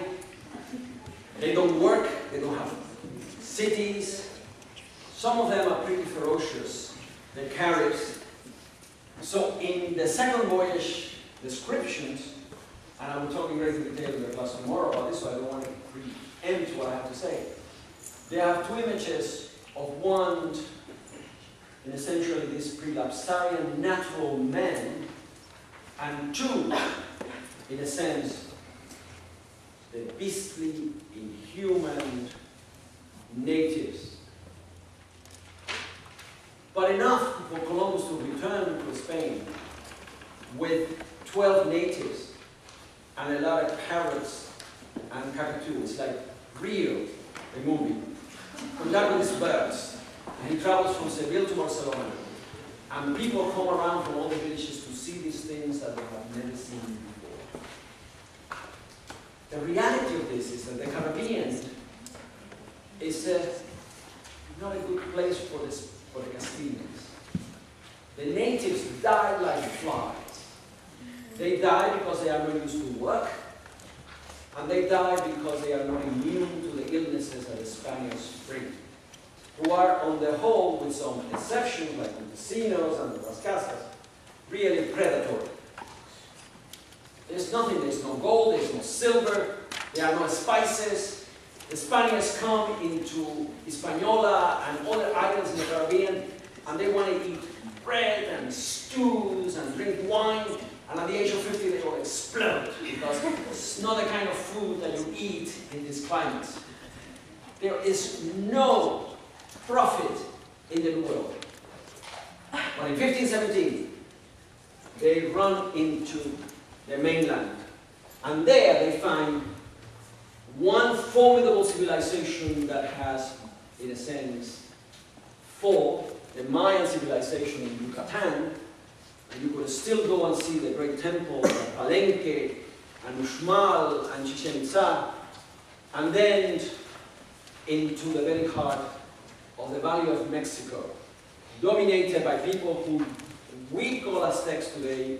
They don't work, they don't have cities. Some of them are pretty ferocious, the Caribs. So in the second voyage descriptions, and I will talk in greater detail in the class tomorrow about this, so I don't want to preempt what I have to say. They have two images of one, in essentially this prelapsarian natural man, and two, in a sense, the beastly, inhuman natives. But enough for Columbus to return to Spain with 12 natives and a lot of parrots and cockatoos. It's like real, the movie. Contact with these birds. And he travels from Seville to Barcelona. And people come around from all the villages to see these things that they have never seen before. The reality of this is that the Caribbean is not a good place for the Castilians. The natives died like flies. They die because they are not used to work, and they die because they are not immune to the illnesses that the Spaniards bring, who are, on the whole, with some exceptions like the casinos and the Las Casas, really predatory. There's nothing, there's no gold, there's no silver, there are no spices. The Spaniards come into Hispaniola and other islands in the Caribbean, and they want to eat bread and stews and drink wine, and at the age of 50 they will explode, because it's not the kind of food that you eat in these climates. There is no profit in the New World. But in 1517, they run into the mainland, and there they find one formidable civilization that has, in a sense, fought the Mayan civilization in Yucatan, and you could still go and see the great temples of Palenque and Uxmal and Chichen Itza, and then into the very heart of the Valley of Mexico, dominated by people who we call Aztecs today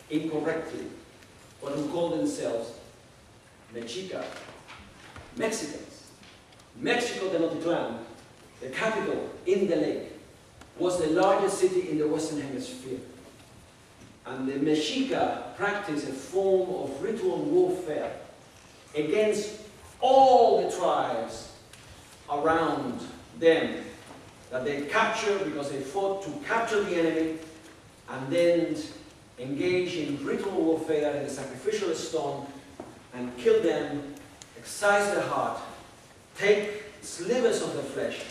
incorrectly, but who call themselves Mexica, Mexicans. Mexico Tenochtitlan, the capital in the lake, was the largest city in the Western Hemisphere. And the Mexica practiced a form of ritual warfare against all the tribes around them that they captured, because they fought to capture the enemy and then engage in ritual warfare in the sacrificial stone and kill them, excise the heart, take slivers of the flesh,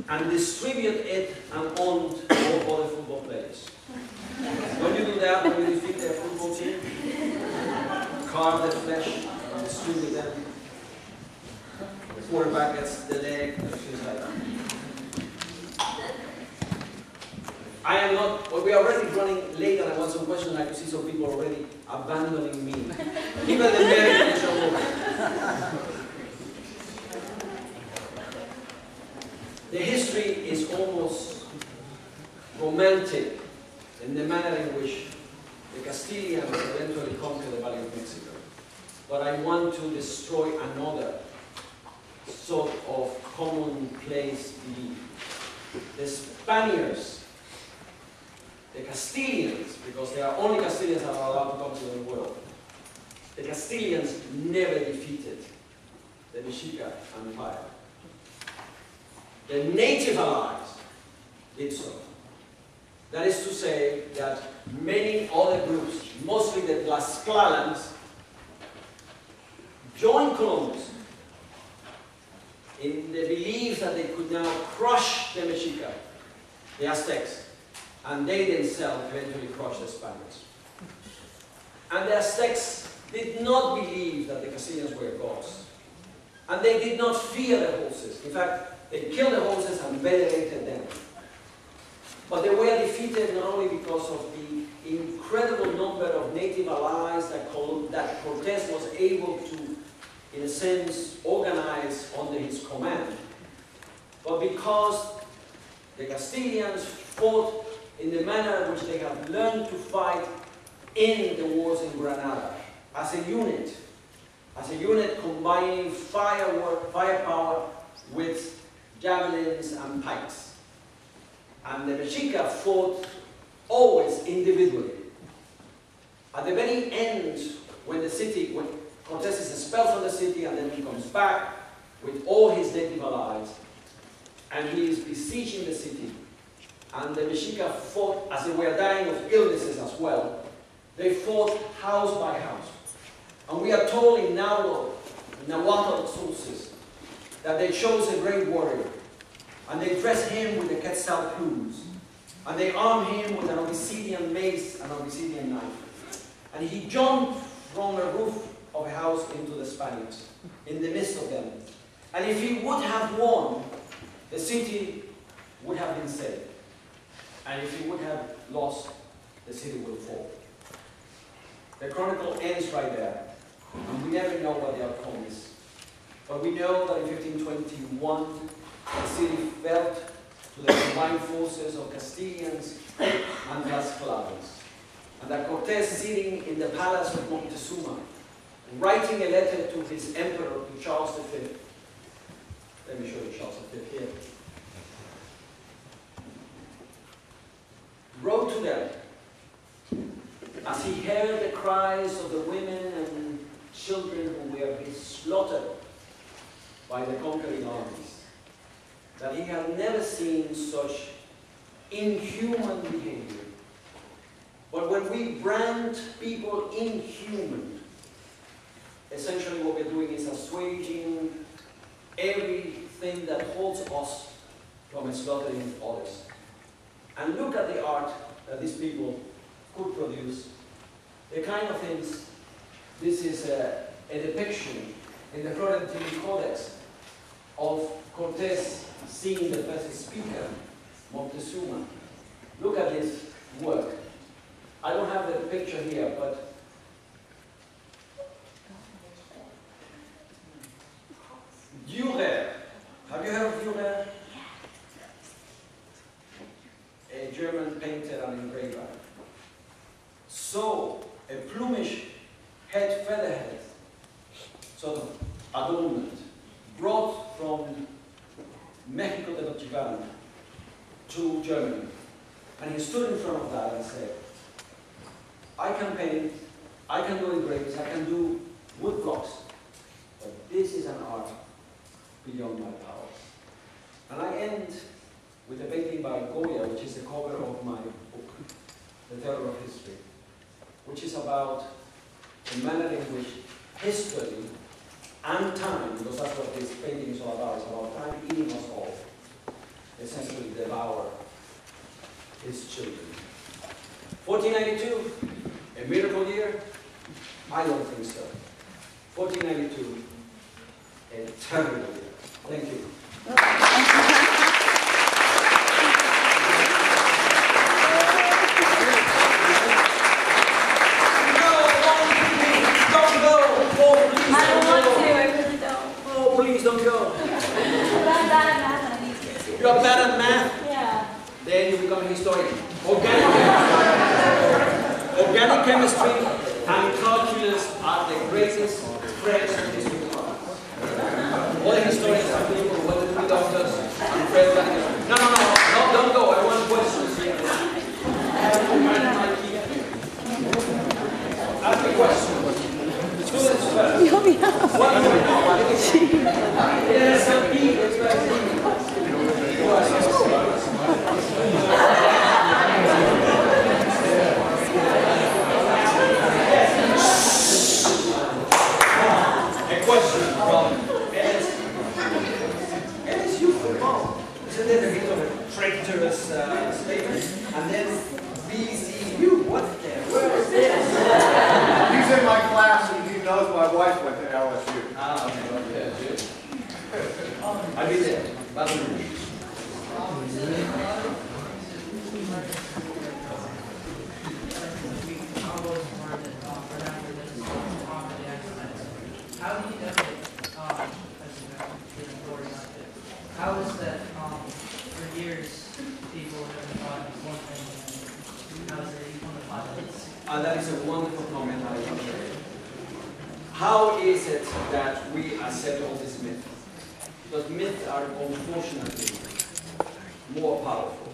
and distribute it among all other football players. Don't you do that when you defeat their football team? Carve the flesh and distribute them. The quarterback gets the leg and things like that. I am not, well, we are already running late, and I want some questions. I can see some people already abandoning me. Even the very show. The history is almost romantic in the manner in which the Castilians eventually conquered the Valley of Mexico. But I want to destroy another sort of commonplace belief. The Spaniards, the Castilians, because there are only Castilians that are allowed to come to the world, the Castilians never defeated the Mexica Empire. The native allies did so. That is to say that many other groups, mostly the Tlaxcalans, joined Columbus in the belief that they could now crush the Mexica, the Aztecs, and they themselves eventually crushed the Spaniards. And the Aztecs did not believe that the Castilians were gods. And they did not fear the horses. In fact, they killed the horses and venerated them. But they were defeated not only because of the incredible number of native allies that Cortés was able to, in a sense, organize under his command, but because The Castilians fought in the manner in which they have learned to fight in the wars in Granada, as a unit combining firepower with javelins and pikes. And the Mexica fought always individually. At the very end, when Cortés is expelled from the city and then he comes back with all his native allies, and he is besieging the city, and the Mexica fought, as they were dying of illnesses as well, they fought house by house. And we are told in Nahuatl sources that they chose a great warrior, and they dressed him with the quetzal plumes, and they armed him with an obsidian mace and an obsidian knife. And he jumped from the roof of a house into the Spaniards, in the midst of them. And if he would have won, the city would have been saved. And if he would have lost, the city would fall. The chronicle ends right there. And we never know what the outcome is. But we know that in 1521, the city fell to the combined forces of Castilians and Tlaxcalans. And that Cortés, sitting in the palace of Montezuma, writing a letter to his emperor, to Charles V. Let me show you Charles V here. Wrote to them, as he heard the cries of the women and children who were being slaughtered by the conquering armies, that he had never seen such inhuman behavior. But when we brand people inhuman, essentially what we're doing is assuaging everything that holds us from slaughtering others. And look at the art that these people could produce. The kind of things, this is a depiction in the Florentine Codex of Cortés seeing the first speaker, Montezuma. Look at this work. I don't have the picture here, but Dürer. Have you heard of Dürer? A German painter and engraver. So, a plumish head, featherhead, sort of adornment, brought from Mexico de Nochebuena to Germany. And he stood in front of that and said, I can paint, I can do engravings, I can do wood blocks, but this is an art beyond my powers. And I end with a painting by Goya, which is the cover of my book, The Terror of History, which is about the manner in which history and time, because that's what this painting is all about, it's about time eating us all, essentially devour his children. 1492, a miracle year? I don't think so. 1492, a terrible year. Thank you. You're bad at math? Yeah. Then you become a historian. Organic chemistry and calculus are the greatest friends in history. All the historians are people who want to be doctors and friends like this. No, don't go. I want questions here. Ask me questions. Students first. What do you know about it? There's some people. A question from LSU football. Isn't it a bit of a traitorous statement? And then VCU, what the? Where is this? He's in my class and he knows my wife went to LSU. Ah, okay, good. I'll be there. How do you know that, how is that, for years, How is it that we accept all these myths? Because myths are unfortunately more powerful.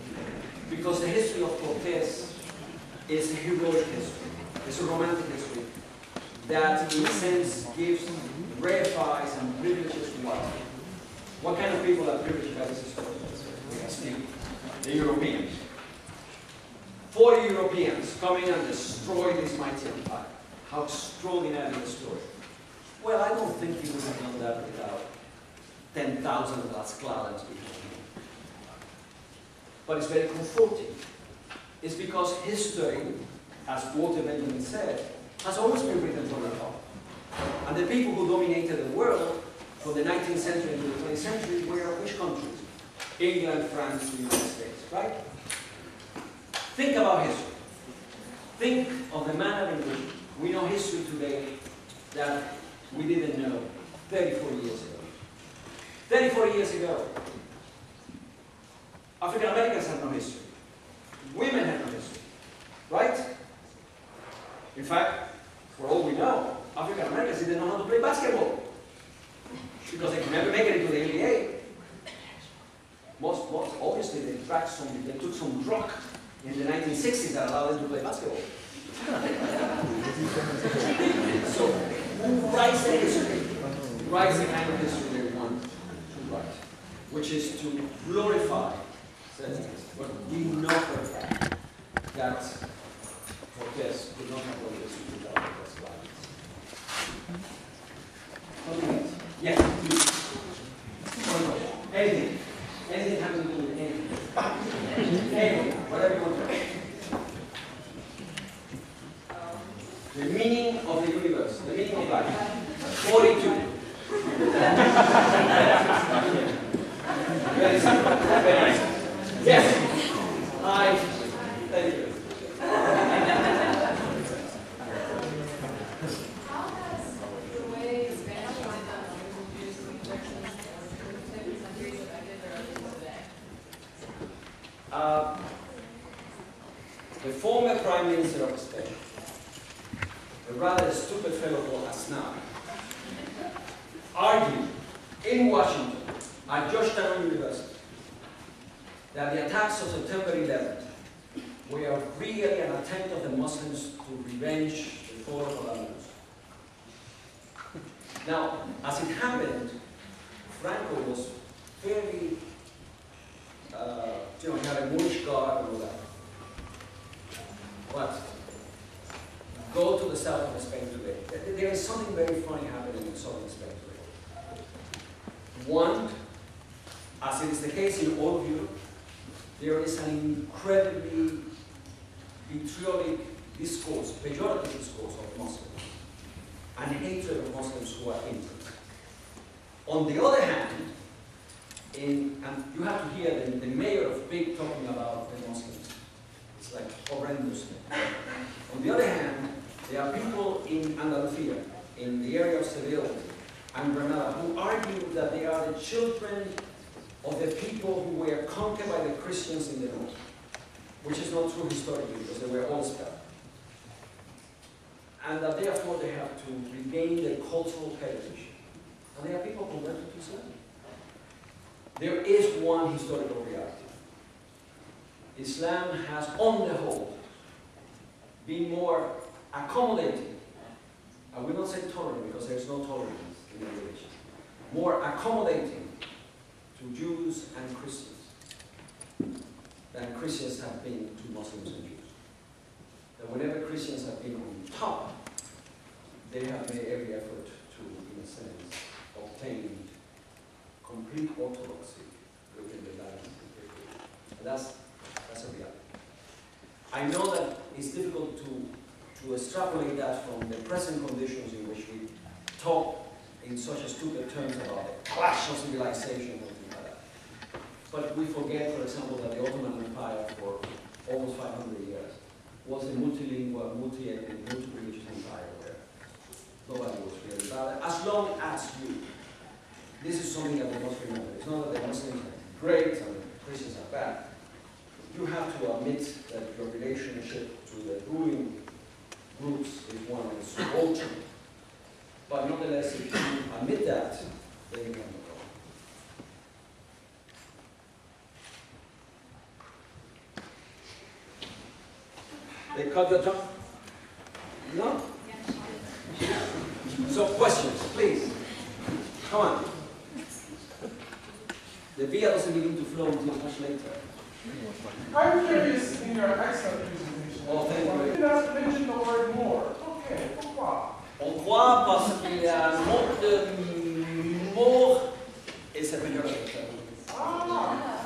Because the history of Cortés is a heroic history. It's a romantic history that, in a sense, gives reifies and privileges to what? What kind of people are privileged by this history? We can speak. The Europeans. 40 Europeans coming and destroy this mighty empire. How extraordinary a story. Well, I don't think he would have done that without 10,000 Las Clarence behind him. But it's very comforting. It's because history, as Walter Benjamin said, has always been written from the top. And the people who dominated the world from the 19th century into the 20th century were which countries? England, France, the United States, right? Think about history. Think of the manner in which we know history today that we didn't know 34 years ago. 34 years ago, African Americans had no history. Women had no history, right? In fact, for all we know, African Americans didn't know how to play basketball because they could never make it into the NBA. Most obviously they took some drug in the 1960s that allowed them to play basketball. So, who writes the history? Who writes the kind of history they want to write, which is to glorify sentiments. But we know for a fact that Cortés could not have done this without Cortés' violence. Yes, one question. Anything. Anything having to do with anything. Anything, whatever you want to know. The meaning of the universe, the meaning of life. 42. Very simple. Very easy. Yes. Thank you. How has the way Spanish content introduced injections in the 50s centuries affected their religion today? The former Prime Minister of Spain, a rather stupid fellow called Aznar, argued in Washington at Georgetown University that the attacks of September 11th were really an attempt of the Muslims to revenge the fall of Columbus. Now, as it happened, Franco was fairly, he had a Moorish guard and all that. But go to the south of Spain today. There is something very funny happening in southern Spain today. One, as it is the case in all of Europe, there is an incredibly vitriolic discourse, pejorative discourse of Muslims, and hatred of Muslims who are Indians. On the other hand, and you have to hear the mayor of Big talking about the Muslims. It's like horrendous. On the other hand, there are people in Andalusia, in the area of Seville and Granada, who argue that they are the children of the people who were conquered by the Christians in the north, which is not true historically because they were all Spanish. And that therefore they have to regain their cultural heritage. And there are people converted to Islam. There is one historical reality. Islam has, on the whole, been more accommodating. I will not say tolerant because there is no tolerance in the religion. More accommodating to Jews and Christians than Christians have been to Muslims and Jews. That whenever Christians have been on top, they have made every effort to, in a sense, obtain complete orthodoxy within the land. And that's a reality. I know that it's difficult to extrapolate that from the present conditions in which we talk in such a stupid terms about the clash of civilization and things like that. But we forget, for example, that the Ottoman Empire for almost 500 years was a multilingual, multi-ethnic, multi-religious empire where nobody was really bad. As long as this is something that we must remember. It's not that the Muslims are great and the Christians are bad. You have to admit that your relationship to the ruling groups is one that is subaltern But nonetheless, if you admit that, then you can go. They cut the tongue? No? So questions, please. Come on. The via doesn't begin to flow until much later. I'm curious in your excellent presentation. Oh, thank you. You did not mention the word more. Okay, pourquoi? Pourquoi? Parce qu'il y a un manque de mots et c'est péjoratif. Ah,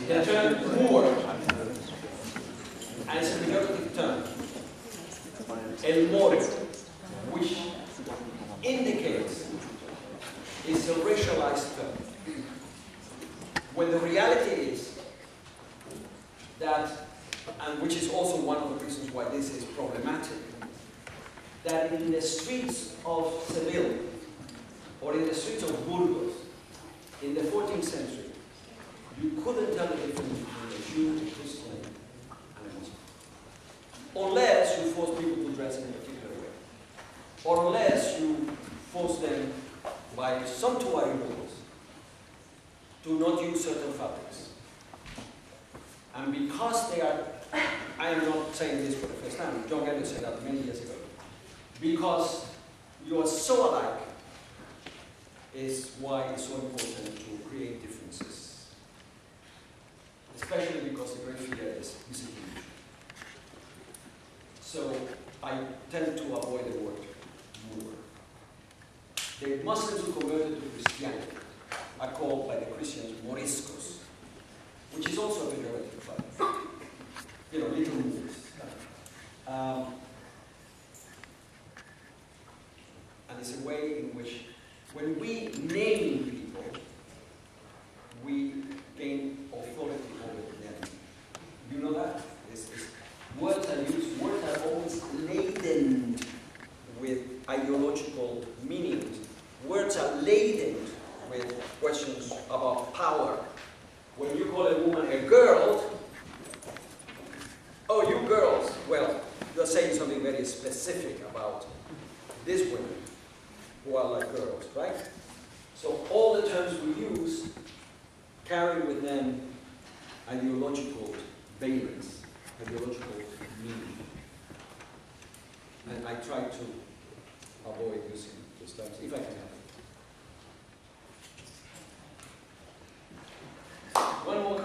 The term more, and it's a pejorative term. El more, which indicates it's a racialized term. When the reality is that, and which is also one of the reasons why this is problematic, that in the streets of Seville or in the streets of Burgos in the 14th century, you couldn't tell the difference between a Jew, a Christian, and a Muslim. Unless you force people to dress in a particular way. Or unless you force them by sumptuary rules to not use certain fabrics. And because they are, I am not saying this for the first time, John Gellner said that many years ago, because you are so alike is why it's so important to create differences. Especially because the great fear is visiting. So I tend to avoid the word more. The Muslims who converted to Christianity are called by the Christians Moriscos, which is also a pejorative term. You know, little Moors. And it's a way in which, when we name people, we gain authority over them. You know that? Words are used, words are always laden with ideological meanings. Words are laden with questions about power. When you call a woman a girl, oh, you girls, well, you're saying something very specific about these women who are like girls, right? So all the terms we use carry with them ideological valence, ideological meaning. And I try to avoid using those terms, if I can help it. One more,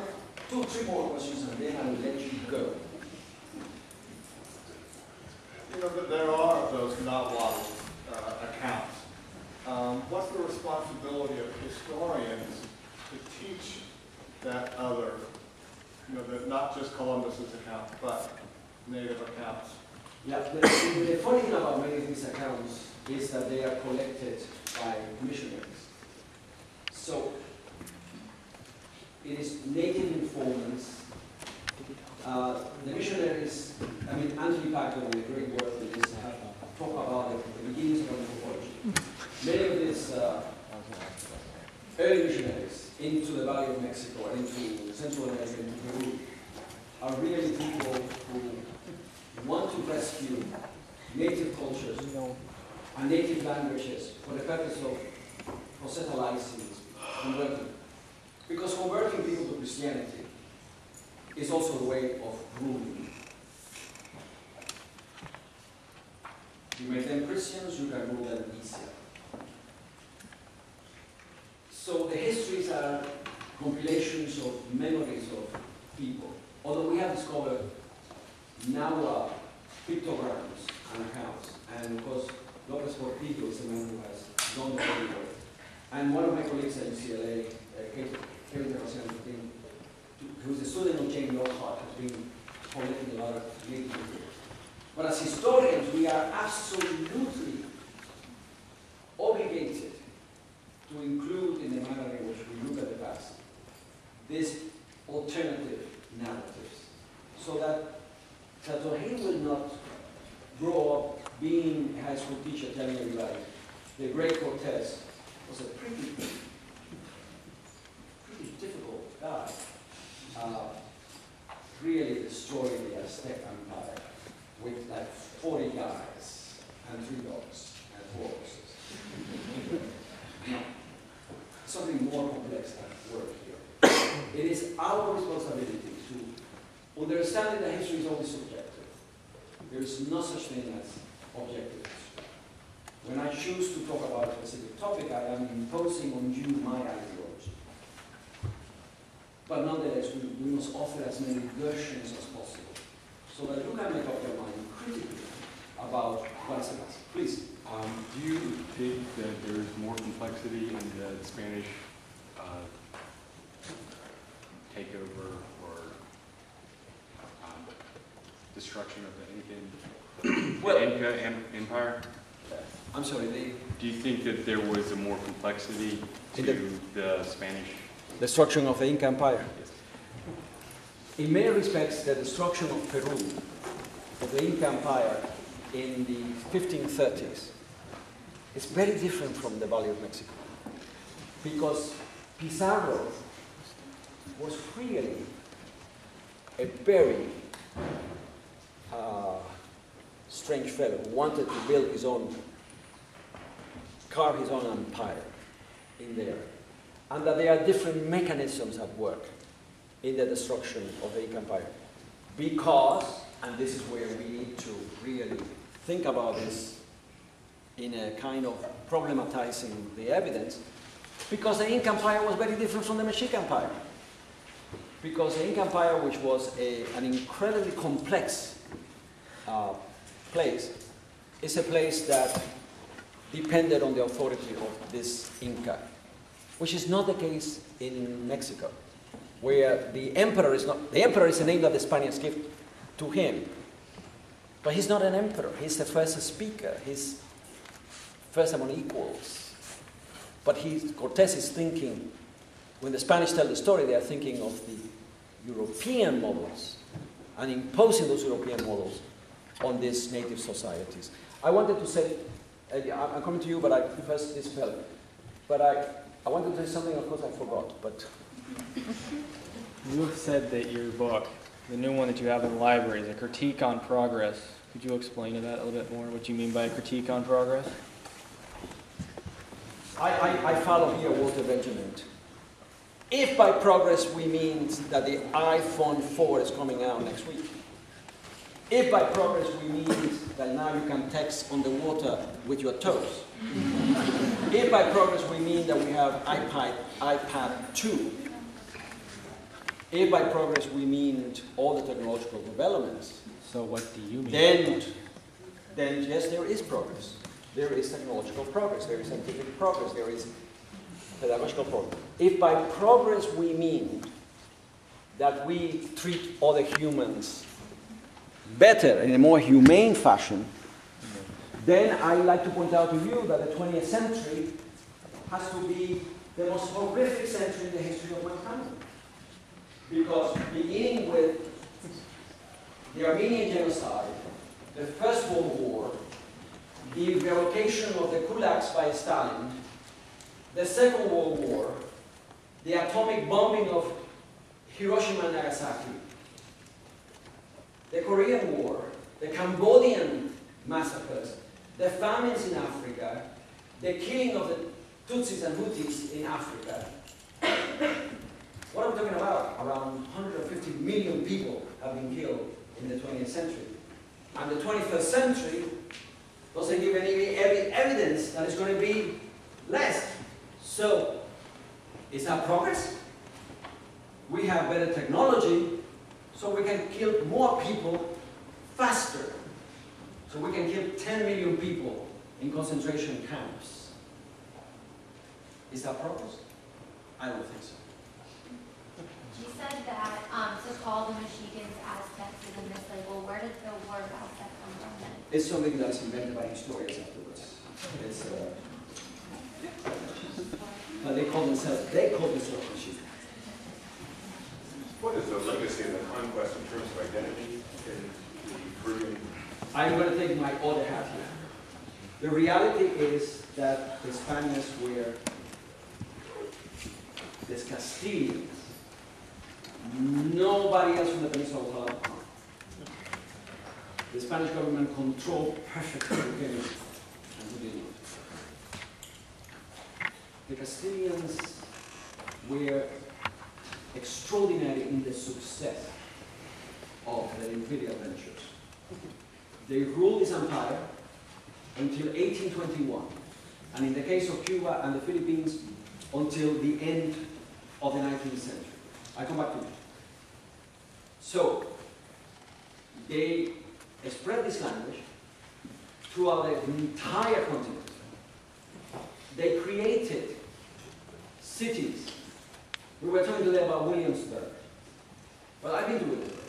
two, three more questions, and then I will let you go. You know, there are those novel accounts. What's the responsibility of historians to teach that other, you know, that not just Columbus's account, but native accounts? Yeah, the funny thing about many of these accounts is that they are collected by missionaries. So it is native informants. The missionaries, I mean, Anthony Packer, with a great work with this, talk about the beginnings of anthropology. Many of these early missionaries into the Valley of Mexico and into Central America, into Peru, are really people who want to rescue native cultures and native languages for the purpose of proselytizing, converting. Because converting people to Christianity is also a way of ruling. You make them Christians, you can rule them easier. So the histories are compilations of memories of people. Although we have discovered now pictograms and accounts, and of course Lopez Portillo is the man who has done the early work. And one of my colleagues at UCLA, Kevin Terracino, who's a student of Jane Lockhart, has been collecting a lot of native material. But as historians, we are absolutely obligated to include in the manner in which we look at the past these alternative narratives, so that he will not grow up being a high school teacher telling everybody the great Cortez was a pretty difficult guy. Really destroyed the Aztec Empire with like 40 guys and 3 dogs and 4 horses. No. Something more complex at work here. It is our responsibility to understand that history is always subjective. There is no such thing as objective history. When I choose to talk about a specific topic, I am imposing on you my ideology. But nonetheless, we must offer as many versions as possible, so that you can make up your mind critically about what is it. Please. Do you think that there's more complexity in the Spanish takeover or destruction of the Inca Empire? I'm sorry, Do you think that there was a more complexity to the Spanish? destruction of the Inca Empire. Yes. In many respects, the destruction of Peru, of the Inca Empire in the 1530s, is very different from the Valley of Mexico. Because Pizarro was really a very strange fellow who wanted to build his own, carve his own empire in there. And that there are different mechanisms at work in the destruction of the Inca Empire. Because, and this is where we need to really think about this in a kind of problematizing the evidence, because the Inca Empire was very different from the Mexican Empire. Because the Inca Empire, which was an incredibly complex place, is a place that depended on the authority of this Inca, which is not the case in Mexico, where the emperor is a name that the Spaniards give to him. But he's not an emperor, he's the first speaker, he's first among equals. But Cortés is thinking, when the Spanish tell the story, they are thinking of the European models and imposing those European models on these native societies. I wanted to say, I'm coming to you, but first this fell. But I wanted to say something, of course I forgot, but... You have said that your book, the new one that you have in the library, is a critique on progress. Could you explain that a little bit more, what you mean by a critique on progress? I follow here Walter Benjamin. If by progress we mean that the iPhone 4 is coming out next week, if by progress we mean that now you can text on the water with your toes, if by progress we mean that we have iPad 2, if by progress we mean all the technological developments, So what do you mean? then yes, there is progress. There is technological progress, there is scientific progress, there is pedagogical progress. If by progress we mean that we treat other humans better, in a more humane fashion, then I like to point out to you that the 20th century has to be the most horrific century in the history of mankind. Because beginning with the Armenian genocide, the First World War, the revocation of the kulaks by Stalin, the Second World War, the atomic bombing of Hiroshima and Nagasaki, the Korean War, the Cambodian massacres, the famines in Africa, the killing of the Tutsis and Hutus in Africa. What are we talking about? Around 150 million people have been killed in the 20th century. And the 21st century doesn't give any evidence that it's going to be less. So, is that progress? We have better technology, so we can kill more people faster. So we can kill 10 million people in concentration camps. Is that progress? I don't think so. You said that to call the Mexicans Aztecs is a mislabel. Where did the word Aztec come from then? It's something that's invented by historians afterwards. It's, but they call themselves Mexicans. What is the legacy of the conquest in terms of identity in the Peruvian? I'm going to take my other hat here. The reality is that the Spaniards were the Castilians. Nobody else from the peninsula was allowed to come. the Spanish government controlled perfectly Virginia and Virginia. The Castilians were extraordinary in the success of their imperial ventures. They ruled this empire until 1821, and in the case of Cuba and the Philippines, until the end of the 19th century. I come back to it. So, they spread this language throughout the entire continent. They created cities. We were talking today about Williamsburg. Well, I've been to Williamsburg.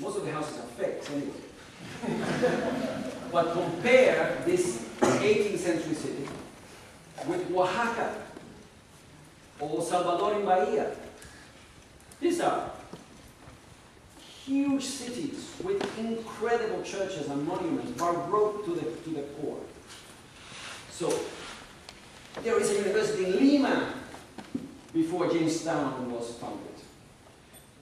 Most of the houses are fakes anyway. But compare this 18th century city with Oaxaca or Salvador in Bahia. These are huge cities with incredible churches and monuments, baroque to the core. So, there is a university in Lima before Jamestown was founded.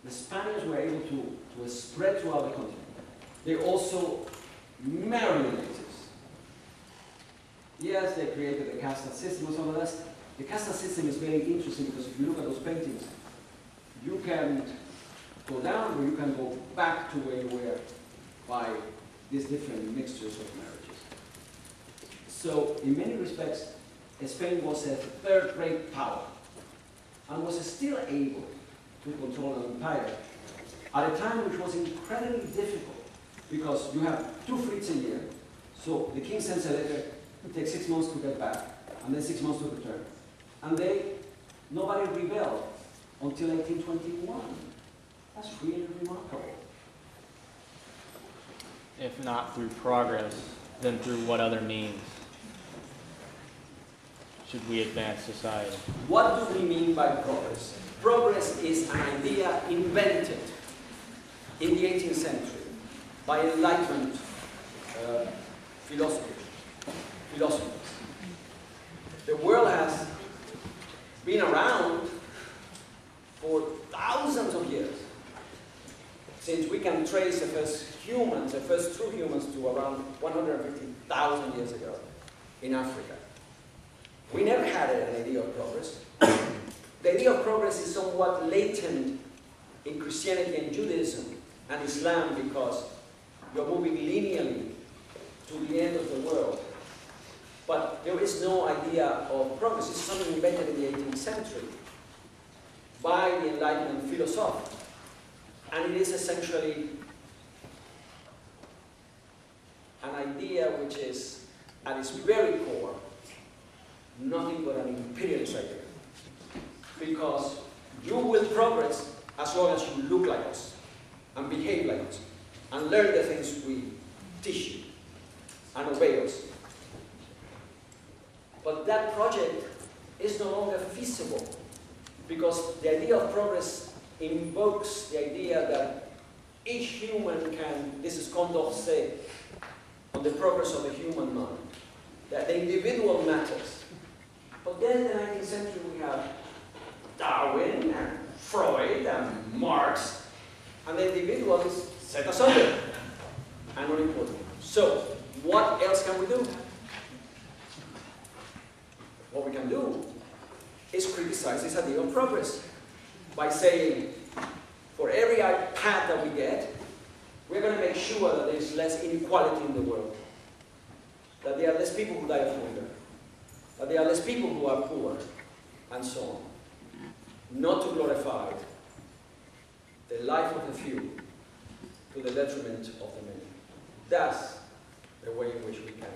The Spaniards were able to spread throughout the continent. They also married the natives. Yes, they created the casta system and some of that. The casta system is very interesting because if you look at those paintings, you can go down or you can go back to where you were by these different mixtures of marriages. So, in many respects, Spain was a third-rate power and was still able to control an empire at a time which was incredibly difficult because you have 2 fleets a year, so the king sends a letter, it takes 6 months to get back, and then 6 months to return. And nobody rebelled until 1821. That's really remarkable. If not through progress, then through what other means should we advance society? What do we mean by progress? Progress is an idea invented in the 18th century by Enlightenment philosophers. The world has been around for thousands of years, since we can trace the first humans, the first true humans, to around 150,000 years ago in Africa. We never had an idea of progress. The idea of progress is somewhat latent in Christianity and Judaism and Islam because you're moving linearly to the end of the world. But there is no idea of progress. It's something invented in the 18th century by the Enlightenment philosopher. And it is essentially an idea which is, at its very core, nothing but an imperialist idea. Because you will progress as long as you look like us, and behave like us, and learn the things we teach you, and obey us. But that project is no longer feasible, because the idea of progress invokes the idea that each human can, this is Condorcet, on the progress of the human mind, that the individual matters. But then in the 19th century we have Darwin and Freud and Marx, and the individual is set asunder and unimportant. So, what else can we do? What we can do is criticize this idea of progress by saying, for every path that we get, we're going to make sure that there is less inequality in the world, that there are less people who die of hunger, that there are less people who are poor, and so on. Not to glorify the life of the few to the detriment of the many. That's the way in which we can